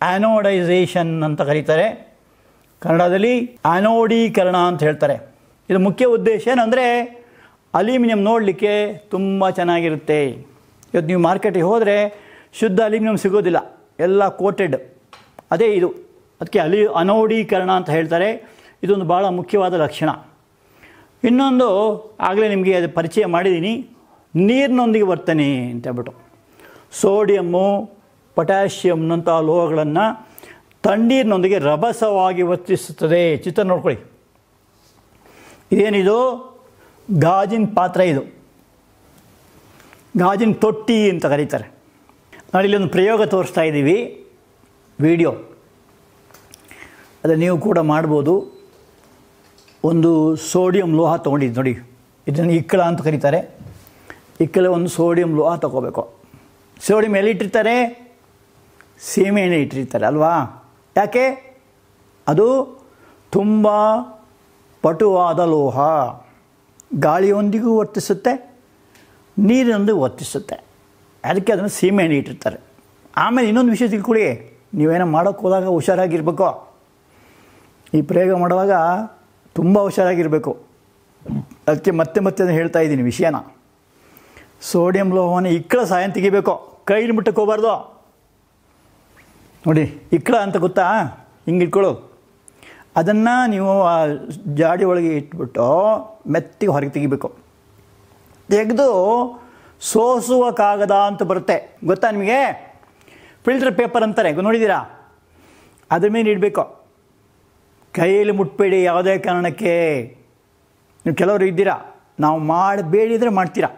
ಆ್ಯನೋಡೈಸೇಷನ್ ಅಂತ ಕರೀತಾರೆ, ಕನ್ನಡದಲ್ಲಿ ಆನೋಡೀಕರಣ ಅಂತ ಹೇಳ್ತಾರೆ. ಇದು ಮುಖ್ಯ ಉದ್ದೇಶ ಏನಂದರೆ ಅಲ್ಯೂಮಿನಿಯಂ ನೋಡಲಿಕ್ಕೆ ತುಂಬ ಚೆನ್ನಾಗಿರುತ್ತೆ. ಇವತ್ತು ನೀವು ಮಾರ್ಕೆಟಿಗೆ ಹೋದರೆ ಶುದ್ಧ ಅಲ್ಯೂಮಿನಿಯಂ ಸಿಗೋದಿಲ್ಲ, ಎಲ್ಲ ಕೋಟೆಡ್. ಅದೇ ಇದು, ಅದಕ್ಕೆ ಅನೋಡೀಕರಣ ಅಂತ ಹೇಳ್ತಾರೆ. ಇದೊಂದು ಭಾಳ ಮುಖ್ಯವಾದ ಲಕ್ಷಣ. ಇನ್ನೊಂದು ಆಗಲೇ ನಿಮಗೆ ಅದು ಪರಿಚಯ ಮಾಡಿದ್ದೀನಿ, ನೀರಿನೊಂದಿಗೆ ವರ್ತನೆ ಅಂತ ಹೇಳ್ಬಿಟ್ಟು. ಸೋಡಿಯಮ್ಮು, ಪೊಟ್ಯಾಷಿಯಮ್ನಂಥ ಲೋಹಗಳನ್ನು ತಣ್ಣೀರಿನೊಂದಿಗೆ ರಭಸವಾಗಿ ವರ್ತಿಸುತ್ತದೆ. ಚಿತ್ರ ನೋಡ್ಕೊಳ್ಳಿ. ಇದೇನಿದು? ಗಾಜಿನ ಪಾತ್ರೆ, ಇದು ಗಾಜಿನ ತೊಟ್ಟಿ ಅಂತ ಕರೀತಾರೆ. ನೋಡಿ, ಇಲ್ಲೊಂದು ಪ್ರಯೋಗ ತೋರಿಸ್ತಾ ಇದ್ದೀವಿ, ವಿಡಿಯೋ. ಅದನ್ನು ನೀವು ಕೂಡ ಮಾಡ್ಬೋದು. ಒಂದು ಸೋಡಿಯಂ ಲೋಹ ತೊಗೊಂಡಿದ್ದು ನೋಡಿ, ಇದನ್ನು ಇಕ್ಕಳ ಅಂತ ಕರೀತಾರೆ. ಇಕ್ಕಳ ಒಂದು ಸೋಡಿಯಂ ಲೋಹ ತೊಗೋಬೇಕು. ಸೋಡಿಯಂ ಎಲ್ಲಿ ಇಟ್ಟಿರ್ತಾರೆ? ಸೀಮೆ ಎಣ್ಣೆ ಇಟ್ಟಿರ್ತಾರೆ ಅಲ್ವಾ? ಯಾಕೆ? ಅದು ತುಂಬ ಪಟುವಾದ ಲೋಹ, ಗಾಳಿಯೊಂದಿಗೂ ವರ್ತಿಸುತ್ತೆ, ನೀರಿನೊಂದಿಗೂ ವರ್ತಿಸುತ್ತೆ. ಅದಕ್ಕೆ ಅದನ್ನು ಸೀಮೆ ಎಣ್ಣೆ ಇಟ್ಟಿರ್ತಾರೆ. ಆಮೇಲೆ ಇನ್ನೊಂದು ವಿಷಯ ತಿಳ್ಕೊಳ್ಳಿ, ನೀವೇನೋ ಮಾಡೋಕ್ಕೆ ಹೋದಾಗ ಹುಷಾರಾಗಿರ್ಬೇಕು. ಈ ಪ್ರಯೋಗ ಮಾಡುವಾಗ ತುಂಬ ಹುಷಾರಾಗಿರಬೇಕು. ಅದಕ್ಕೆ ಮತ್ತೆ ಅದನ್ನು ಹೇಳ್ತಾ ಇದ್ದೀನಿ ವಿಷಯನ. ಸೋಡಿಯಂ ಲೋಹವನ್ನು ಇಕ್ಕಳ ಸಹಾಯ ತೆಗಿಬೇಕು, ಕೈಲಿ ಮುಟ್ಟಕ್ಕೆ ಹೋಗಬಾರ್ದು. ನೋಡಿ, ಇಕ್ಕಳ ಅಂತ ಗೊತ್ತಾ? ಹಿಂಗೆ ಇಟ್ಕೊಳ್ಳು. ಅದನ್ನು ನೀವು ಆ ಜಾಡಿ ಒಳಗೆ ಇಟ್ಬಿಟ್ಟು ಮೆತ್ತಿಗೆ ಹೊರಗೆ ತೆಗಿಬೇಕು. ತೆಗೆದು ಸೋಸುವ ಕಾಗದ ಅಂತ ಬರುತ್ತೆ, ಗೊತ್ತಾ ನಿಮಗೆ? ಫಿಲ್ಟರ್ ಪೇಪರ್ ಅಂತಾರೆ, ನೋಡಿದ್ದೀರಾ? ಅದ್ರ ಮೇಲೆ ಇಡಬೇಕು. ಕೈಯಲ್ಲಿ ಮುಟ್ಬೇಡಿ ಯಾವುದೇ ಕಾರಣಕ್ಕೆ. ನೀವು ಕೆಲವರು ಇದ್ದೀರಾ, ನಾವು ಮಾಡಬೇಡಿದ್ರೆ ಮಾಡ್ತೀರಾ,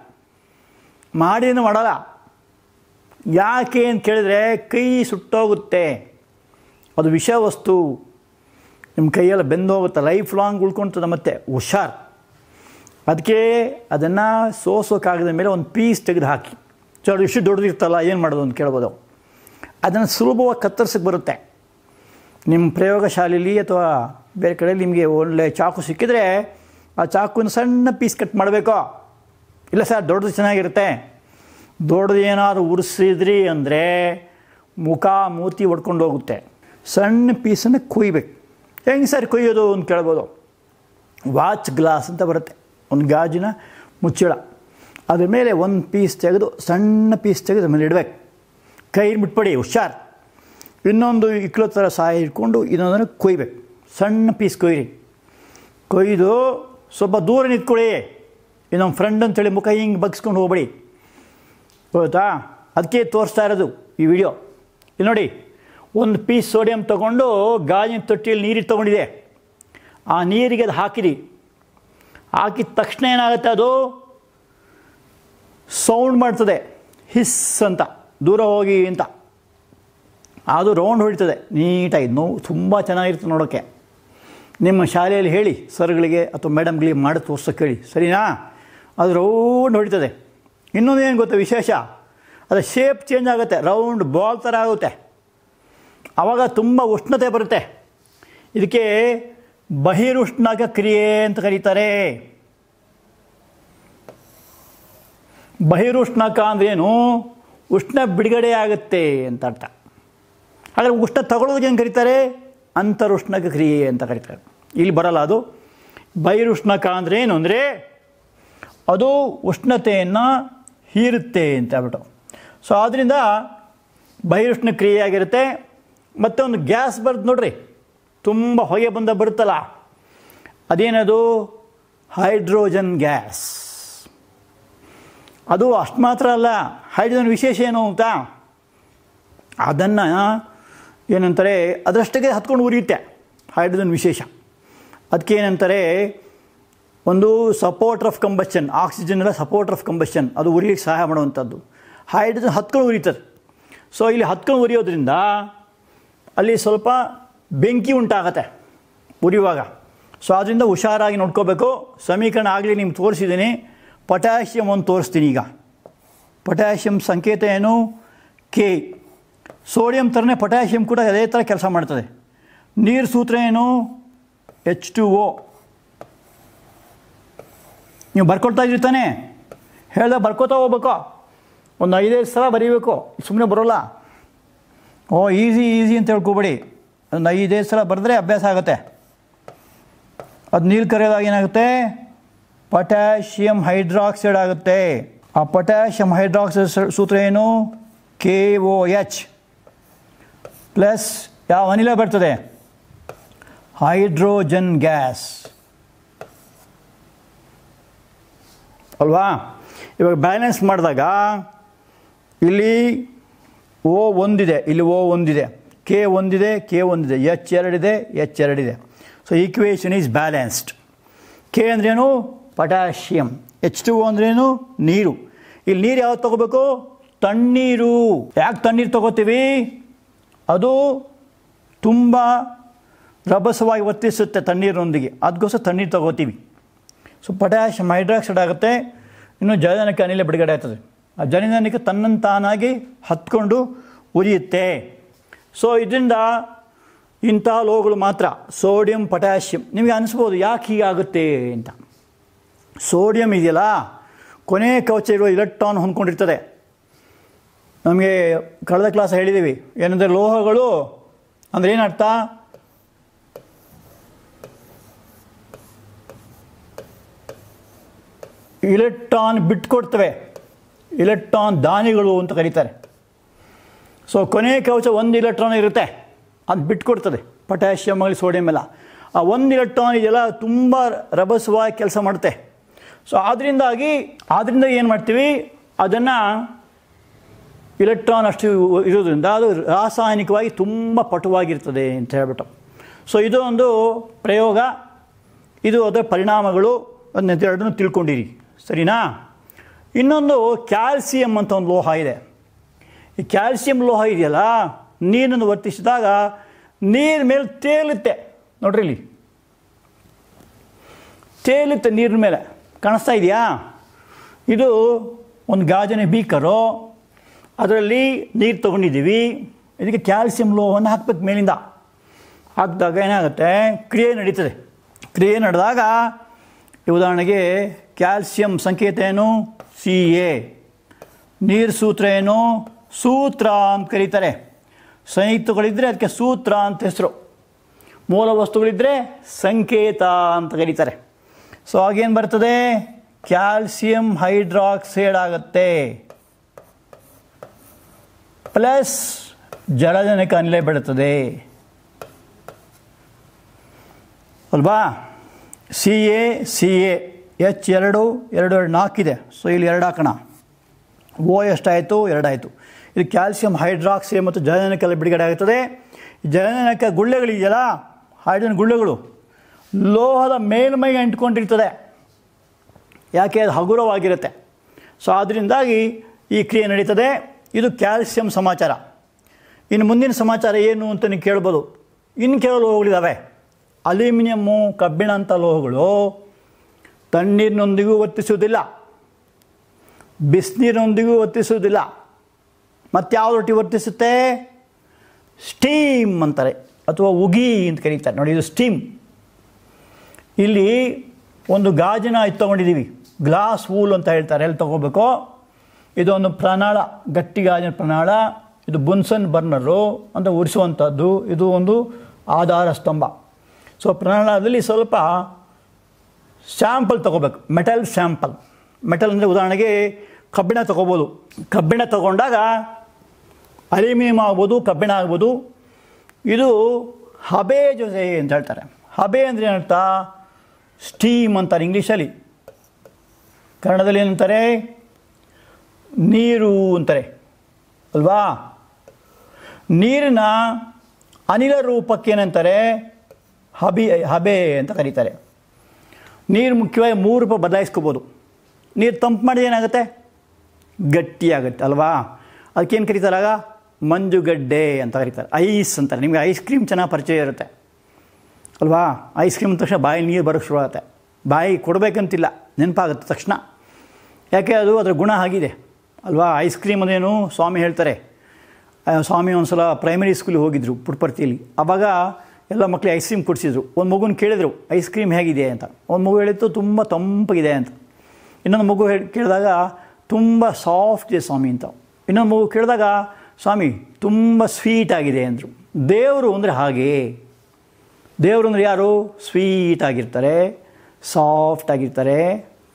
ಮಾಡಿದ್ರೆ ಮಾಡಲ್ಲ. ಯಾಕೆ ಅಂತ ಕೇಳಿದ್ರೆ ಕೈ ಸುಟ್ಟೋಗುತ್ತೆ, ಅದು ವಿಷ ವಸ್ತು, ನಿಮ್ಮ ಕೈಯೆಲ್ಲ ಬೆಂದೋಗುತ್ತೆ, ಲೈಫ್ ಲಾಂಗ್ ಉಳ್ಕೊಳ್ತದೆ. ಮತ್ತೆ ಹುಷಾರ್. ಅದಕ್ಕೆ ಅದನ್ನು ಸೋಸೋಕ್ಕಾಗದ ಮೇಲೆ ಒಂದು ಪೀಸ್ ತೆಗೆದು ಹಾಕಿ. ಅದು ಇಷ್ಟು ದೊಡ್ಡದಿರ್ತಲ್ಲ, ಏನು ಮಾಡೋದು ಅಂತ ಕೇಳ್ಬೋದು. ಅದನ್ನು ಸುಲಭವಾಗಿ ಕತ್ತರಿಸಕ್ಕೆ ಬರುತ್ತೆ. ನಿಮ್ಮ ಪ್ರಯೋಗಶಾಲೆಯಲ್ಲಿ ಅಥವಾ ಬೇರೆ ಕಡೆಯಲ್ಲಿ ನಿಮಗೆ ಒಳ್ಳೆ ಚಾಕು ಸಿಕ್ಕಿದರೆ ಆ ಚಾಕುವಿನ ಸಣ್ಣ ಪೀಸ್ ಕಟ್ ಮಾಡಬೇಕು. ಇಲ್ಲ ಸರ್, ದೊಡ್ಡದು ಚೆನ್ನಾಗಿರುತ್ತೆ. ದೊಡ್ಡದು ಏನಾದರೂ ಉರಿಸಿದ್ರಿ ಅಂದರೆ ಮುಖ ಮೂತಿ ಹೊಡ್ಕೊಂಡು ಹೋಗುತ್ತೆ. ಸಣ್ಣ ಪೀಸನ್ನು ಕುಯ್ಬೇಕು. ಹೆಂಗೆ ಸರ್ ಕುಯ್ಯೋದು ಅಂತ ಕೇಳ್ಬೋದು. ವಾಚ್ ಗ್ಲಾಸ್ ಅಂತ ಬರುತ್ತೆ, ಒಂದು ಗಾಜಿನ ಮುಚ್ಚಳ. ಅದ್ರ ಮೇಲೆ ಒಂದು ಪೀಸ್ ತೆಗೆದು, ಸಣ್ಣ ಪೀಸ್ ತೆಗೆದು ಮೇಲೆ ಇಡಬೇಕು. ಕೈ ಬಿಟ್ಬಿಡಿ, ಹುಷಾರ್. ಇನ್ನೊಂದು ಇಕ್ಕಳು ಥರ ಸಹಾಯ ಇಟ್ಕೊಂಡು ಇನ್ನೊಂದನ್ನು ಕೊಯ್ಬೇಕು. ಸಣ್ಣ ಪೀಸ್ ಕೊಯ್ದು ಸ್ವಲ್ಪ ದೂರ ನಿಂತ್ಕೊಳ್ಳಿ. ಇನ್ನೊಂದು ಫ್ರೆಂಡ್ ಅಂತೇಳಿ ಮುಖ ಹಿಂಗೆ ಬಗ್ಸ್ಕೊಂಡು ಹೋಗ್ಬೇಡಿ, ಗೊತ್ತಾ? ಅದಕ್ಕೆ ತೋರಿಸ್ತಾ ಇರೋದು ಈ ವಿಡಿಯೋ. ಇಲ್ಲಿ ನೋಡಿ, ಒಂದು ಪೀಸ್ ಸೋಡಿಯಂ ತೊಗೊಂಡು ಗಾಜಿನ ತೊಟ್ಟಿಯಲ್ಲಿ ನೀರಿಗೆ ತೊಗೊಂಡಿದೆ. ಆ ನೀರಿಗೆ ಅದು ಹಾಕಿರಿ. ಹಾಕಿದ ತಕ್ಷಣ ಏನಾಗುತ್ತೆ, ಅದು ಸೌಂಡ್ ಮಾಡ್ತದೆ, ಹಿಸ್ ಅಂತ, ದೂರ ಹೋಗಿ ಅಂತ. ಅದು ರೌಂಡ್ ಹೊಡಿತದೆ ನೀಟಾಗಿ. ತುಂಬ ಚೆನ್ನಾಗಿರ್ತದೆ ನೋಡೋಕ್ಕೆ. ನಿಮ್ಮ ಶಾಲೆಯಲ್ಲಿ ಹೇಳಿ ಸರ್ಗಳಿಗೆ ಅಥವಾ ಮೇಡಮ್ಗಳಿಗೆ ಮಾಡಿ ತೋರ್ಸೋಕ್ಕೆ ಹೇಳಿ, ಸರಿನಾ? ಅದು ರೌಂಡ್ ಹೊಡಿತದೆ. ಇನ್ನೊಂದು ಏನು ಗೊತ್ತಾ ವಿಶೇಷ? ಅದರ ಶೇಪ್ ಚೇಂಜ್ ಆಗುತ್ತೆ, ರೌಂಡ್ ಬಾಲ್ ಥರ ಆಗುತ್ತೆ. ಆವಾಗ ತುಂಬ ಉಷ್ಣತೆ ಬರುತ್ತೆ. ಇದಕ್ಕೆ ಬಹಿರುಷ್ಣಕ ಕ್ರಿಯೆ ಅಂತ ಕರೀತಾರೆ. ಬಹಿರುಷ್ಣಕ ಅಂದ್ರೇನು? ಉಷ್ಣ ಬಿಡುಗಡೆ ಆಗುತ್ತೆ ಅಂತ ಅರ್ಥ. ಆದರೆ ಉಷ್ಣ ತಗೊಳ್ಳೋದಕ್ಕೆ ಏನು ಕರೀತಾರೆ? ಅಂತರುಷ್ಣಕ ಕ್ರಿಯೆ ಅಂತ ಕರೀತಾರೆ. ಇಲ್ಲಿ ಬರಲ್ಲ ಅದು. ಬಹಿರುಷ್ಣಕ ಅಂದರೆ ಏನು ಅಂದರೆ ಅದು ಉಷ್ಣತೆಯನ್ನು ಹೀರುತ್ತೆ ಅಂತ ಹೇಳ್ಬಿಟ್ಟು. ಸೊ ಆದ್ದರಿಂದ ಬಹಿರುಷ್ಣ ಕ್ರಿಯೆಯಾಗಿರುತ್ತೆ. ಮತ್ತು ಒಂದು ಗ್ಯಾಸ್ ಬರುತ್ತೆ ನೋಡ್ರಿ, ತುಂಬ ಹೊಗೆ ಬರುತ್ತಲ್ಲ, ಅದೇನದು? Hydrogen gas. ಅದು ಅಷ್ಟು ಮಾತ್ರ ಅಲ್ಲ, ಹೈಡ್ರೋಜನ್ ವಿಶೇಷ ಏನು ಅಂತ, ಅದನ್ನು ಏನಂತಾರೆ, ಅದರಷ್ಟಕ್ಕೆ ಹತ್ಕೊಂಡು ಉರಿಯುತ್ತೆ ಹೈಡ್ರೋಜನ್ ವಿಶೇಷ. ಅದಕ್ಕೆ ಏನಂತಾರೆ, ಒಂದು ಸಪೋರ್ಟರ್ ಆಫ್ ಕಂಬಷನ್. ಆಕ್ಸಿಜನ್ ಎಲ್ಲ ಸಪೋರ್ಟರ್ ಆಫ್ ಕಂಬಷನ್, ಅದು ಉರಿಲಿಕ್ಕೆ ಸಹಾಯ ಮಾಡುವಂಥದ್ದು. ಹೈಡ್ರೋಜನ್ ಹತ್ಕೊಂಡು ಉರಿತದೆ. ಸೊ ಇಲ್ಲಿ ಹತ್ಕೊಂಡು ಉರಿಯೋದ್ರಿಂದ ಅಲ್ಲಿ ಸ್ವಲ್ಪ ಬೆಂಕಿ ಉಂಟಾಗತ್ತೆ ಉರಿಯುವಾಗ. ಸೊ ಅದರಿಂದ ಹುಷಾರಾಗಿ ನೋಡ್ಕೋಬೇಕು. ಸಮೀಕರಣ ಆಗಲಿ ನಿಮ್ಗೆ ತೋರಿಸಿದ್ದೀನಿ. ಪೊಟ್ಯಾಷಿಯಮ್ ಒಂದು ತೋರಿಸ್ತೀನಿ ಈಗ. ಪೊಟ್ಯಾಷಿಯಮ್ ಸಂಕೇತ ಏನು? ಕೆ. ಸೋಡಿಯಂ ಥರನೇ ಪೊಟ್ಯಾಷಿಯಮ್ ಕೂಡ ಅದೇ ಥರ ಕೆಲಸ ಮಾಡ್ತದೆ. ನೀರು ಸೂತ್ರ ಏನು? H2O. ನೀವು ಬರ್ಕೊಳ್ತಾ ಇದ್ರಿ ತಾನೇ? ಹೇಳ್ದಾಗ ಬರ್ಕೋತಾ ಹೋಗ್ಬೇಕು. ಒಂದು 5-5 ಸಲ ಬರೀಬೇಕು, ಸುಮ್ಮನೆ ಬರೋಲ್ಲ. ಈಸಿ ಅಂತ ಹೇಳ್ಕೊಬೇಡಿ. ಒಂದು 5 ಸಲ ಬರೆದ್ರೆ ಅಭ್ಯಾಸ ಆಗುತ್ತೆ. ಅದು ನೀರು ಕರೆಯೋದಾಗ ಏನಾಗುತ್ತೆ, ಪೊಟ್ಯಾಷಿಯಂ ಹೈಡ್ರಾಕ್ಸೈಡ್ ಆಗುತ್ತೆ. ಆ ಪೊಟ್ಯಾಷಿಯಂ ಹೈಡ್ರಾಕ್ಸೈಡ್ ಸೂತ್ರ ಏನು, KOH ಪ್ಲಸ್ ಯಾವ ಅನಿಲ ಬರ್ತದೆ, ಹೈಡ್ರೋಜನ್ ಗ್ಯಾಸ್ ಅಲ್ವಾ. ಇವಾಗ ಬ್ಯಾಲೆನ್ಸ್ ಮಾಡಿದಾಗ ಇಲ್ಲಿ O1 ಇದೆ, ಇಲ್ಲಿ O1 ಇದೆ, K1 ಇದೆ, K1 ಇದೆ, H2 ಇದೆ, H2 ಇದೆ. So equation is balanced. K ಅಂದ್ರೇನು, ಪೊಟ್ಯಾಷಿಯಂ. H2O ಅಂದ್ರೇನು, ನೀರು. ಇಲ್ಲಿ ನೀರು ಯಾವ್ದು ತೊಗೋಬೇಕು, ತಣ್ಣೀರು. ಯಾಕೆ ತಣ್ಣೀರು ತೊಗೋತೀವಿ, ಅದು ತುಂಬ ರಭಸವಾಗಿ ವರ್ತಿಸುತ್ತೆ ತಣ್ಣೀರಿನೊಂದಿಗೆ, ಅದಕ್ಕೋಸ್ಕರ ತಣ್ಣೀರು ತೊಗೋತೀವಿ. ಸೊ ಪೊಟ್ಯಾಷಿಯಂ ಹೈಡ್ರಾಕ್ಸೈಡ್ ಆಗುತ್ತೆ. ಇನ್ನು ಜಲಜನಕ ಅನಿಲ ಬಿಡುಗಡೆ ಆಗ್ತದೆ. ಆ ಜಲಜನಕ ತನ್ನಂತಾನಾಗಿ ಹತ್ಕೊಂಡು ಉರಿಯುತ್ತೆ. ಸೊ ಇದರಿಂದ ಇಂಥ ಲೋಹಗಳು ಮಾತ್ರ, ಸೋಡಿಯಂ ಪೊಟ್ಯಾಷಿಯಂ. ನಿಮಗೆ ಅನಿಸ್ಬೋದು ಯಾಕೆ ಹೀಗಾಗುತ್ತೆ ಅಂತ. ಸೋಡಿಯಂ ಇದೆಯಲ್ಲ, ಕೊನೆ ಕವಚ ಇರುವ ಇಲೆಕ್ಟ್ರಾನ್ ಹೊಂದ್ಕೊಂಡಿರ್ತದೆ. ನಮಗೆ ಕಳೆದ ಕ್ಲಾಸ್ ಹೇಳಿದ್ದೀವಿ, ಏನಂದರೆ ಲೋಹಗಳು ಅಂದರೆ ಏನರ್ಥ, ಇಲೆಕ್ಟ್ರಾನ್ ಬಿಟ್ಕೊಡ್ತವೆ, ಇಲೆಕ್ಟ್ರಾನ್ ದಾನಿಗಳು ಅಂತ ಕರೀತಾರೆ. ಸೊ ಕೊನೆ ಕವಚ 1 ಇಲೆಕ್ಟ್ರಾನ್ ಇರುತ್ತೆ, ಅದು ಬಿಟ್ಕೊಡ್ತದೆ. ಪೊಟ್ಯಾಷಿಯಮ್ ಆಗಲಿ ಸೋಡಿಯಂ ಎಲ್ಲ ಆ 1 ಇಲೆಕ್ಟ್ರಾನ್ ಇದೆಲ್ಲ ತುಂಬ ರಭಸವಾಗಿ ಕೆಲಸ ಮಾಡುತ್ತೆ. ಸೊ ಆದ್ದರಿಂದ ಏನು ಮಾಡ್ತೀವಿ, ಅದನ್ನು ಇಲೆಕ್ಟ್ರಾನ್ ಅಷ್ಟು ಇರೋದ್ರಿಂದ ಅದು ರಾಸಾಯನಿಕವಾಗಿ ತುಂಬ ಪಟುವಾಗಿರ್ತದೆ ಅಂತ ಹೇಳ್ಬಿಟ್ಟು. ಸೊ ಇದು ಒಂದು ಪ್ರಯೋಗ, ಇದು ಅದರ ಪರಿಣಾಮಗಳು, ಅದನ್ನ ಎರಡನ್ನೂ ತಿಳ್ಕೊಂಡಿರಿ, ಸರಿನಾ. ಇನ್ನೊಂದು ಕ್ಯಾಲ್ಸಿಯಂ ಅಂತ ಒಂದು ಲೋಹ ಇದೆ. ಈ ಕ್ಯಾಲ್ಸಿಯಂ ಲೋಹ ಇದೆಯಲ್ಲ, ನೀರನ್ನು ವರ್ತಿಸಿದಾಗ ನೀರ ಮೇಲೆ ತೇಲುತ್ತೆ. ನೋಡ್ರಿ, ಇಲ್ಲಿ ತೇಲುತ್ತೆ ನೀರಿನ ಮೇಲೆ, ಕಾಣಿಸ್ತಾ ಇದೆಯಾ. ಇದು ಒಂದು ಗಾಜಿನ ಬೀಕರು, ಅದರಲ್ಲಿ ನೀರು ತೊಗೊಂಡಿದ್ದೀವಿ. ಇದಕ್ಕೆ ಕ್ಯಾಲ್ಸಿಯಂ ಲೋಹವನ್ನು ಹಾಕ್ಬೇಕು. ಮೇಲಿಂದ ಹಾಕಿದಾಗ ಏನಾಗುತ್ತೆ, ಕ್ರಿಯೆ ನಡೀತದೆ. ಕ್ರಿಯೆ ನಡೆದಾಗ ಉದಾಹರಣೆಗೆ ಕ್ಯಾಲ್ಸಿಯಂ ಸಂಕೇತ ಏನು, Ca. ನೀರು ಸೂತ್ರ ಏನು, ಸೂತ್ರ ಅಂತ ಕರೀತಾರೆ. ಸಂಯುಕ್ತಗಳಿದ್ದರೆ ಅದಕ್ಕೆ ಸೂತ್ರ ಅಂತ ಹೆಸರು, ಮೂಲ ವಸ್ತುಗಳಿದ್ದರೆ ಸಂಕೇತ ಅಂತ ಕರೀತಾರೆ. ಸೊ ಆಗೇನು ಬರ್ತದೆ, ಕ್ಯಾಲ್ಸಿಯಂ ಹೈಡ್ರಾಕ್ಸೈಡ್ ಆಗುತ್ತೆ, ಪ್ಲಸ್ ಜಲಜನಕ ಅನಿಲ ಬಿಡುತ್ತದೆ ಅಲ್ವಾ. Ca H2 4 ಇದೆ. ಸೊ ಇಲ್ಲಿ 2 ಹಾಕೋಣ. O ಎಷ್ಟಾಯಿತು, 2 ಆಯಿತು. ಇದು ಕ್ಯಾಲ್ಸಿಯಂ ಹೈಡ್ರಾಕ್ಸೈಡ್ ಮತ್ತು ಜಲಜನಕ ಬಿಡುಗಡೆ ಆಗುತ್ತದೆ. ಜಲಜನಕ ಗುಳ್ಳೆಗಳಿದೆಯಲ್ಲ, ಹೈಡ್ರೋಜನ್ ಗುಳ್ಳೆಗಳು ಲೋಹದ ಮೇಲ್ಮೈಗೆ ಅಂಟ್ಕೊಂಡಿರ್ತದೆ. ಯಾಕೆ, ಅದು ಹಗುರವಾಗಿರುತ್ತೆ. ಸೊ ಅದರಿಂದಾಗಿ ಈ ಕ್ರಿಯೆ ನಡೀತದೆ. ಇದು ಕ್ಯಾಲ್ಸಿಯಂ ಸಮಾಚಾರ. ಇನ್ನು ಮುಂದಿನ ಸಮಾಚಾರ ಏನು ಅಂತ ನೀವು ಕೇಳ್ಬೋದು. ಇನ್ನು ಕೆಲವು ಲೋಹಗಳಿದ್ದಾವೆ, ಅಲ್ಯೂಮಿನಿಯಮ್ಮು, ಕಬ್ಬಿಣ ಅಂತ ಲೋಹಗಳು ತಣ್ಣೀರಿನೊಂದಿಗೂ ವರ್ತಿಸುವುದಿಲ್ಲ, ಬಿಸಿನೀರಿನೊಂದಿಗೂ ವರ್ತಿಸುವುದಿಲ್ಲ. ಮತ್ತು ಯಾವುದೊಟ್ಟಿಗೆ ವರ್ತಿಸುತ್ತೆ, ಸ್ಟೀಮ್ ಅಂತಾರೆ ಅಥವಾ ಉಗಿ ಅಂತ ಕರೀತಾರೆ. ನೋಡಿ, ಇದು ಸ್ಟೀಮ್. ಇಲ್ಲಿ ಒಂದು ಗಾಜಿನ ಇದು ತೊಗೊಂಡಿದ್ದೀವಿ, ಗ್ಲಾಸ್ ವೂಲ್ ಅಂತ ಹೇಳ್ತಾರೆ, ಎಲ್ಲಿ ತೊಗೋಬೇಕು. ಇದೊಂದು ಪ್ರಣಾಳ, ಗಟ್ಟಿ ಗಾಜಿನ ಪ್ರಣಾಳ. ಇದು ಬುನ್ಸನ್ ಬರ್ನರು ಅಂತ ಉರಿಸುವಂಥದ್ದು. ಇದು ಒಂದು ಆಧಾರ ಸ್ತಂಭ. ಸೊ ಪ್ರಣಾಳದಲ್ಲಿ ಸ್ವಲ್ಪ ಸ್ಯಾಂಪಲ್ ತೊಗೋಬೇಕು, ಮೆಟಲ್ ಸ್ಯಾಂಪಲ್. ಮೆಟಲ್ ಅಂದರೆ ಉದಾಹರಣೆಗೆ ಕಬ್ಬಿಣ ತೊಗೋಬೋದು. ಕಬ್ಬಿಣ ತೊಗೊಂಡಾಗ ಅಲ್ಯೂಮಿನಿಯಂ ಆಗ್ಬೋದು, ಕಬ್ಬಿಣ ಆಗ್ಬೋದು. ಇದು ಹಬೆ ಜೊತೆ ಅಂತ ಹೇಳ್ತಾರೆ. ಹಬೆ ಅಂದರೆ ಏನರ್ಥ, ಸ್ಟೀಮ್ ಅಂತಾರೆ ಇಂಗ್ಲೀಷಲ್ಲಿ. ಕನ್ನಡದಲ್ಲಿ ಏನಂತಾರೆ, ನೀರು ಅಂತಾರೆ ಅಲ್ವಾ. ನೀರಿನ ಅನಿಲ ರೂಪಕ್ಕೆ ಏನಂತಾರೆ, ಹಬೆ ಅಂತ ಕರೀತಾರೆ. ನೀರು ಮುಖ್ಯವಾಗಿ 3 ರೂಪ ಬದಲಾಯಿಸ್ಕೋಬೋದು. ನೀರು ತಂಪು ಮಾಡಿದ್ರೆ ಏನಾಗುತ್ತೆ, ಗಟ್ಟಿಯಾಗುತ್ತೆ ಅಲ್ವಾ. ಅದಕ್ಕೇನು ಕರೀತಾರಾಗ, ಮಂಜುಗಡ್ಡೆ ಅಂತ ಕರೀತಾರೆ, ಐಸ್ ಅಂತಾರೆ. ನಿಮಗೆ ಐಸ್ ಕ್ರೀಮ್ ಚೆನ್ನಾಗಿ ಪರಿಚಯ ಇರುತ್ತೆ ಅಲ್ವಾ. ಐಸ್ ಕ್ರೀಮ್ ತಕ್ಷಣ ಬಾಯಿ ನೀರು ಬರೋಕ್ಕೆ ಶುರು ಆಗುತ್ತೆ. ಬಾಯಿ ಕೊಡಬೇಕಂತಿಲ್ಲ, ನೆನಪಾಗುತ್ತೆ ತಕ್ಷಣ. ಯಾಕೆ, ಅದು ಅದರ ಗುಣ ಆಗಿದೆ ಅಲ್ವಾ. ಐಸ್ ಕ್ರೀಮ್ ಅದೇನು ಸ್ವಾಮಿ ಹೇಳ್ತಾರೆ. ಸ್ವಾಮಿ ಒಂದು ಸಲ ಪ್ರೈಮರಿ ಸ್ಕೂಲಿಗೆ ಹೋಗಿದ್ದರು ಪುಟ್ಪರ್ತಿಯಲ್ಲಿ. ಆವಾಗ ಎಲ್ಲ ಮಕ್ಕಳಿಗೆ ಐಸ್ ಕ್ರೀಮ್ ಕೊಡಿಸಿದ್ರು. ಒಂದು ಮಗುನ ಕೇಳಿದ್ರು ಐಸ್ ಕ್ರೀಮ್ ಹೇಗಿದೆ ಅಂತ. ಒಂದು ಮಗು ಹೇಳಿತ್ತು ತುಂಬ ತಂಪಗಿದೆ ಅಂತ. ಇನ್ನೊಂದು ಮಗು ಕೇಳಿದಾಗ ತುಂಬ ಸಾಫ್ಟ್ ಇದೆ ಸ್ವಾಮಿ ಅಂತ. ಇನ್ನೊಂದು ಮಗು ಕೇಳಿದಾಗ ಸ್ವಾಮಿ ತುಂಬ ಸ್ವೀಟ್ ಆಗಿದೆ ಅಂದರು. ದೇವರು ಅಂದರೆ ಹಾಗೆ. ದೇವರು ಅಂದರೆ ಯಾರು? ಸ್ವೀಟ್ ಆಗಿರ್ತಾರೆ, ಸಾಫ್ಟ್ ಆಗಿರ್ತಾರೆ,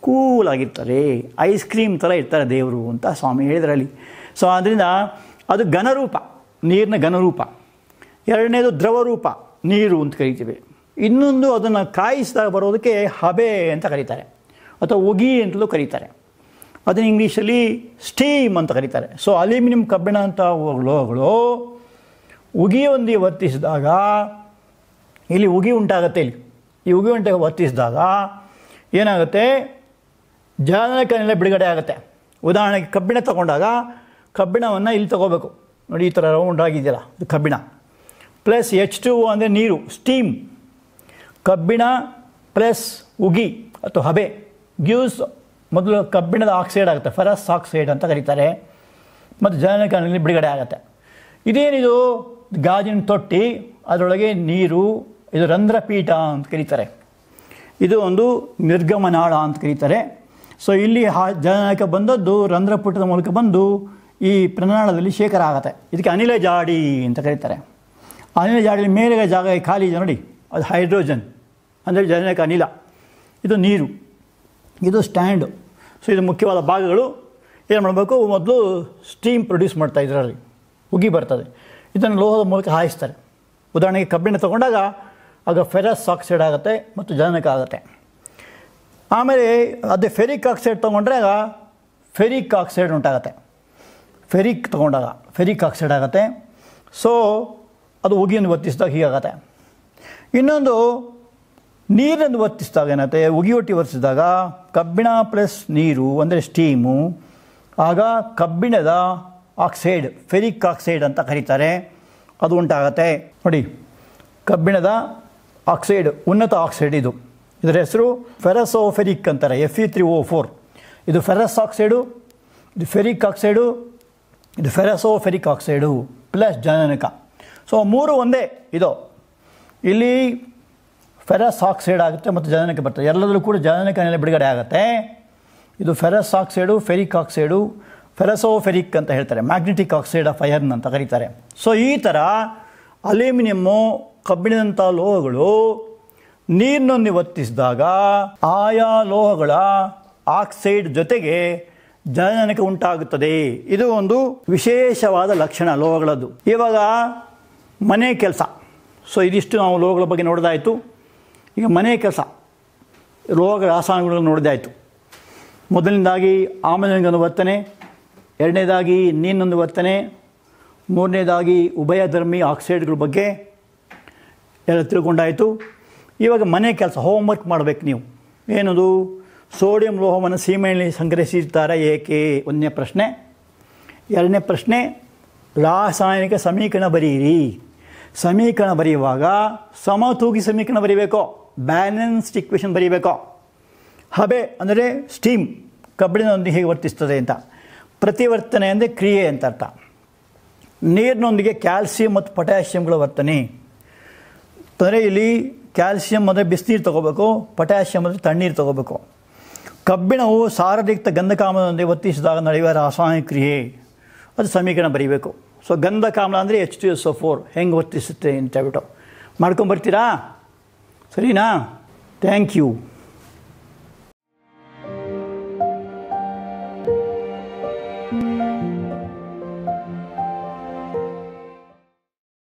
ಕೂಲ್ ಆಗಿರ್ತಾರೆ, ಐಸ್ ಕ್ರೀಮ್ ಥರ ಇರ್ತಾರೆ ದೇವರು ಅಂತ ಸ್ವಾಮಿ ಹೇಳಿದ್ರಲ್ಲಿ. ಸೊ ಆದ್ದರಿಂದ ಅದು ಘನರೂಪ, ನೀರಿನ ಘನರೂಪ. ಎರಡನೇದು ದ್ರವರೂಪ, ನೀರು ಅಂತ ಕರಿತೀವಿ. ಇನ್ನೊಂದು ಅದನ್ನು ಕಾಯಿಸಿದಾಗ ಬರೋದಕ್ಕೆ ಹಬೆ ಅಂತ ಕರೀತಾರೆ, ಅಥವಾ ಉಗಿ ಅಂತಲೂ ಕರೀತಾರೆ. ಅದನ್ನು ಇಂಗ್ಲೀಷಲ್ಲಿ ಸ್ಟೀಮ್ ಅಂತ ಕರೀತಾರೆ. ಸೊ ಅಲ್ಯೂಮಿನಿಯಂ, ಕಬ್ಬಿಣ ಅಂತ ಲೋಹಗಳು ಉಗಿಯೊಂದಿಗೆ ವರ್ತಿಸಿದಾಗ ಇಲ್ಲಿ ಉಗಿ ಉಂಟಾಗುತ್ತೆ. ಈ ಉಗಿ ವರ್ತಿಸಿದಾಗ ಏನಾಗುತ್ತೆ? ಜಲಜನಕ ಅನಿಲ ಬಿಡುಗಡೆ ಆಗುತ್ತೆ. ಉದಾಹರಣೆಗೆ ಕಬ್ಬಿಣ ತಗೊಂಡಾಗ ಕಬ್ಬಿಣವನ್ನು ಇಲ್ಲಿ ತಗೋಬೇಕು ನೋಡಿ, ಈ ಥರ ರೌಂಡ್ ಆಗಿದೆಯಲ್ಲ, ಇದು ಕಬ್ಬಿಣ. ಪ್ಲಸ್ H2O ಅಂದರೆ ನೀರು, ಸ್ಟೀಮ್. ಕಬ್ಬಿಣ ಪ್ಲಸ್ ಉಗಿ ಅಥವಾ ಹಬೆ ಗ್ಯೂಸ್ ಮೊದಲು ಕಬ್ಬಿಣದ ಆಕ್ಸೈಡ್ ಆಗುತ್ತೆ, ಫೆರಸ್ ಆಕ್ಸೈಡ್ ಅಂತ ಕರೀತಾರೆ, ಮತ್ತು ಜಲಜನಕ ಅನಿಲ ಬಿಡುಗಡೆ ಆಗುತ್ತೆ. ಇದೇನಿದು? ಗಾಜಿನ ತೊಟ್ಟಿ, ಅದರೊಳಗೆ ನೀರು, ಇದು ರಂಧ್ರಪೀಠ ಅಂತ ಕರೀತಾರೆ. ಇದು ಒಂದು ನಿರ್ಗಮನಾಳ ಅಂತ ಕರೀತಾರೆ. ಸೊ ಇಲ್ಲಿ ಜಲಜನಕ ಬಂದದ್ದು ರಂಧ್ರಪೀಠದ ಮೂಲಕ ಬಂದು ಈ ಪ್ರನಾಳದಲ್ಲಿ ಶೇಖರ ಆಗುತ್ತೆ. ಇದಕ್ಕೆ ಅನಿಲ ಜಾಡಿ ಅಂತ ಕರೀತಾರೆ. ಅನಿಲ ಜಾಡಿಯಲ್ಲಿ ಮೇಲೆ ಜಾಗ ಖಾಲಿ ಇದೆ ನೋಡಿ, ಅದು ಹೈಡ್ರೋಜನ್ ಅಂದರೆ ಜಲಜನಕ ಅನಿಲ. ಇದು ನೀರು, ಇದು ಸ್ಟ್ಯಾಂಡು. ಸೊ ಇದು ಮುಖ್ಯವಾದ ಭಾಗಗಳು. ಏನು ಮಾಡಬೇಕು? ಮೊದಲು ಸ್ಟೀಮ್ ಪ್ರೊಡ್ಯೂಸ್ ಮಾಡ್ತಾ ಇದರಲ್ಲಿ ಉಗಿ ಬರ್ತದೆ. ಇದನ್ನು ಲೋಹದ ಮೂಲಕ ಹಾಯಿಸ್ತಾರೆ. ಉದಾಹರಣೆಗೆ ಕಬ್ಬಿಣ ತೊಗೊಂಡಾಗ ಆಗ ಫೆರಸ್ ಆಕ್ಸೈಡ್ ಆಗುತ್ತೆ ಮತ್ತು ಜಲಜನಕ ಆಗುತ್ತೆ. ಆಮೇಲೆ ಅದೇ ಫೆರಿಕ್ ಆಕ್ಸೈಡ್ ತೊಗೊಂಡ್ರೆ ಆಗ ಫೆರಿಕ್ ಆಕ್ಸೈಡ್ ಉಂಟಾಗುತ್ತೆ. ಫೆರಿಕ್ ತೊಗೊಂಡಾಗ ಫೆರಿಕ್ ಆಕ್ಸೈಡ್ ಆಗುತ್ತೆ. ಸೊ ಅದು ಉಗಿಯನ್ನು ವರ್ತಿಸಿದಾಗ ಹೀಗಾಗತ್ತೆ. ಇನ್ನೊಂದು ನೀರನ್ನು ವರ್ತಿಸಿದಾಗ ಏನಾಗುತ್ತೆ? ಉಗಿ ಒಟ್ಟಿ ವರ್ತಿಸಿದಾಗ ಕಬ್ಬಿಣ ಪ್ಲಸ್ ನೀರು ಅಂದರೆ ಸ್ಟೀಮು, ಆಗ ಕಬ್ಬಿಣದ ಆಕ್ಸೈಡ್, ಫೆರಿಕ್ ಆಕ್ಸೈಡ್ ಅಂತ ಕರೀತಾರೆ, ಅದು ಉಂಟಾಗತ್ತೆ. ನೋಡಿ, ಕಬ್ಬಿಣದ ಆಕ್ಸೈಡ್, ಉನ್ನತ ಆಕ್ಸೈಡ್ ಇದು. ಇದರ ಹೆಸರು ಫೆರಸೋಫೆರಿಕ್ ಅಂತಾರೆ, Fe3O4. ಇದು ಫೆರಸ್ ಆಕ್ಸೈಡು, ಇದು ಫೆರಿಕ್ ಆಕ್ಸೈಡು, ಇದು ಫೆರಸೋಫೆರಿಕ್ ಆಕ್ಸೈಡು ಪ್ಲಸ್ ಜಲಜನಕ. ಸೊ ಮೂರು ಒಂದೇ. ಇದು ಇಲ್ಲಿ ಫೆರಸ್ ಆಕ್ಸೈಡ್ ಆಗುತ್ತೆ ಮತ್ತು ಜಲಜನಕ ಬರ್ತದೆ. ಎಲ್ಲದರಲ್ಲೂ ಕೂಡ ಜಲಜನಕ ಅನಿಲ ಬಿಡುಗಡೆ ಆಗುತ್ತೆ. ಇದು ಫೆರಸ್ ಆಕ್ಸೈಡು, ಫೆರಿಕ್ ಆಕ್ಸೈಡು, ಫೆರಸೋಫೆರಿಕ್ ಅಂತ ಹೇಳ್ತಾರೆ, ಮ್ಯಾಗ್ನೆಟಿಕ್ ಆಕ್ಸೈಡ್ ಆಫ್ ಐರನ್ ಅಂತ ಕರೀತಾರೆ. ಸೊ ಈ ಥರ ಅಲ್ಯೂಮಿನಿಯಮ್ಮು, ಕಬ್ಬಿಣದಂಥ ಲೋಹಗಳು ನೀರಿನೊಂದಿಗೆ ವರ್ತಿಸಿದಾಗ ಆಯಾ ಲೋಹಗಳ ಆಕ್ಸೈಡ್ ಜೊತೆಗೆ ಜಲಜನಕ ಉಂಟಾಗುತ್ತದೆ. ಇದು ಒಂದು ವಿಶೇಷವಾದ ಲಕ್ಷಣ ಲೋಹಗಳದ್ದು. ಇವಾಗ ಮನೆ ಕೆಲಸ. ಸೊ ಇದಿಷ್ಟು ನಾವು ಲೋಹಗಳ ಬಗ್ಗೆ ನೋಡಿದಾಯಿತು. ಈಗ ಮನೆ ಕೆಲಸ, ಲೋಹಗಳ ರಾಸಾಯನಿಕಗಳನ್ನು ನೋಡಿದಾಯಿತು. ಮೊದಲನೇದಾಗಿ ಆಮ್ಲಜನಕದ ವರ್ತನೆ, ಎರಡನೇದಾಗಿ ನೀರಿನೊಂದು ವರ್ತನೆ, ಮೂರನೇದಾಗಿ ಉಭಯಧರ್ಮಿ ಆಕ್ಸೈಡ್ಗಳ ಬಗ್ಗೆ ಎಲ್ಲ ತಿಳ್ಕೊಂಡಾಯಿತು. ಇವಾಗ ಮನೆ ಕೆಲಸ, ಹೋಮ್ವರ್ಕ್ ಮಾಡಬೇಕು ನೀವು. ಏನದು? ಸೋಡಿಯಂ ಲೋಹವನ್ನು ಸೀಮೆಯಲ್ಲಿ ಸಂಗ್ರಹಿಸಿರ್ತಾರೆ ಏಕೆ? ಒಂದನೇ ಪ್ರಶ್ನೆ. ಎರಡನೇ ಪ್ರಶ್ನೆ, ರಾಸಾಯನಿಕ ಸಮೀಕರಣ ಬರೆಯಿರಿ. ಸಮೀಕರಣ ಬರೆಯುವಾಗ ಸಮತೂಗಿ ಸಮೀಕರಣ ಬರೀಬೇಕು, ಬ್ಯಾಲೆನ್ಸ್ಡ್ ಇಕ್ವೇಷನ್ ಬರೀಬೇಕು. ಹಬೆ ಅಂದರೆ ಸ್ಟೀಮ್, ಕಬ್ಬಿಣದೊಂದಿಗೆ ಹೇಗೆ ವರ್ತಿಸ್ತದೆ ಅಂತ. ಪ್ರತಿವರ್ತನೆ ಅಂದರೆ ಕ್ರಿಯೆ ಅಂತ ಅರ್ಥ. ನೀರಿನೊಂದಿಗೆ ಕ್ಯಾಲ್ಸಿಯಂ ಮತ್ತು ಪೊಟ್ಯಾಷಿಯಂಗಳ ವರ್ತನೆ ಅಂದರೆ ಇಲ್ಲಿ ಕ್ಯಾಲ್ಸಿಯಂ ಅಂದರೆ ಬಿಸಿನೀರು ತೊಗೋಬೇಕು, ಪೊಟ್ಯಾಷಿಯಂ ಅಂದರೆ ತಣ್ಣೀರು ತೊಗೋಬೇಕು. ಕಬ್ಬಿಣವು ಸಾರಯುಕ್ತ ಗಂಧಕಾಮ್ಲದೊಂದಿಗೆ ವರ್ತಿಸಿದಾಗ ನಡೆಯುವ ರಾಸಾಯನಿಕ ಕ್ರಿಯೆ, ಅದು ಸಮೀಕರಣ ಬರೀಬೇಕು. ಸೊ ಗಂಧಕಾಮ್ಲ ಅಂದರೆ H2SO4 ಹೆಂಗೆ ವರ್ತಿಸುತ್ತೆ ಅಂತ ಹೇಳ್ಬಿಟ್ಟು ಮಾಡ್ಕೊಂಬರ್ತೀರಾ? ಸರಿನಾ? Thank you.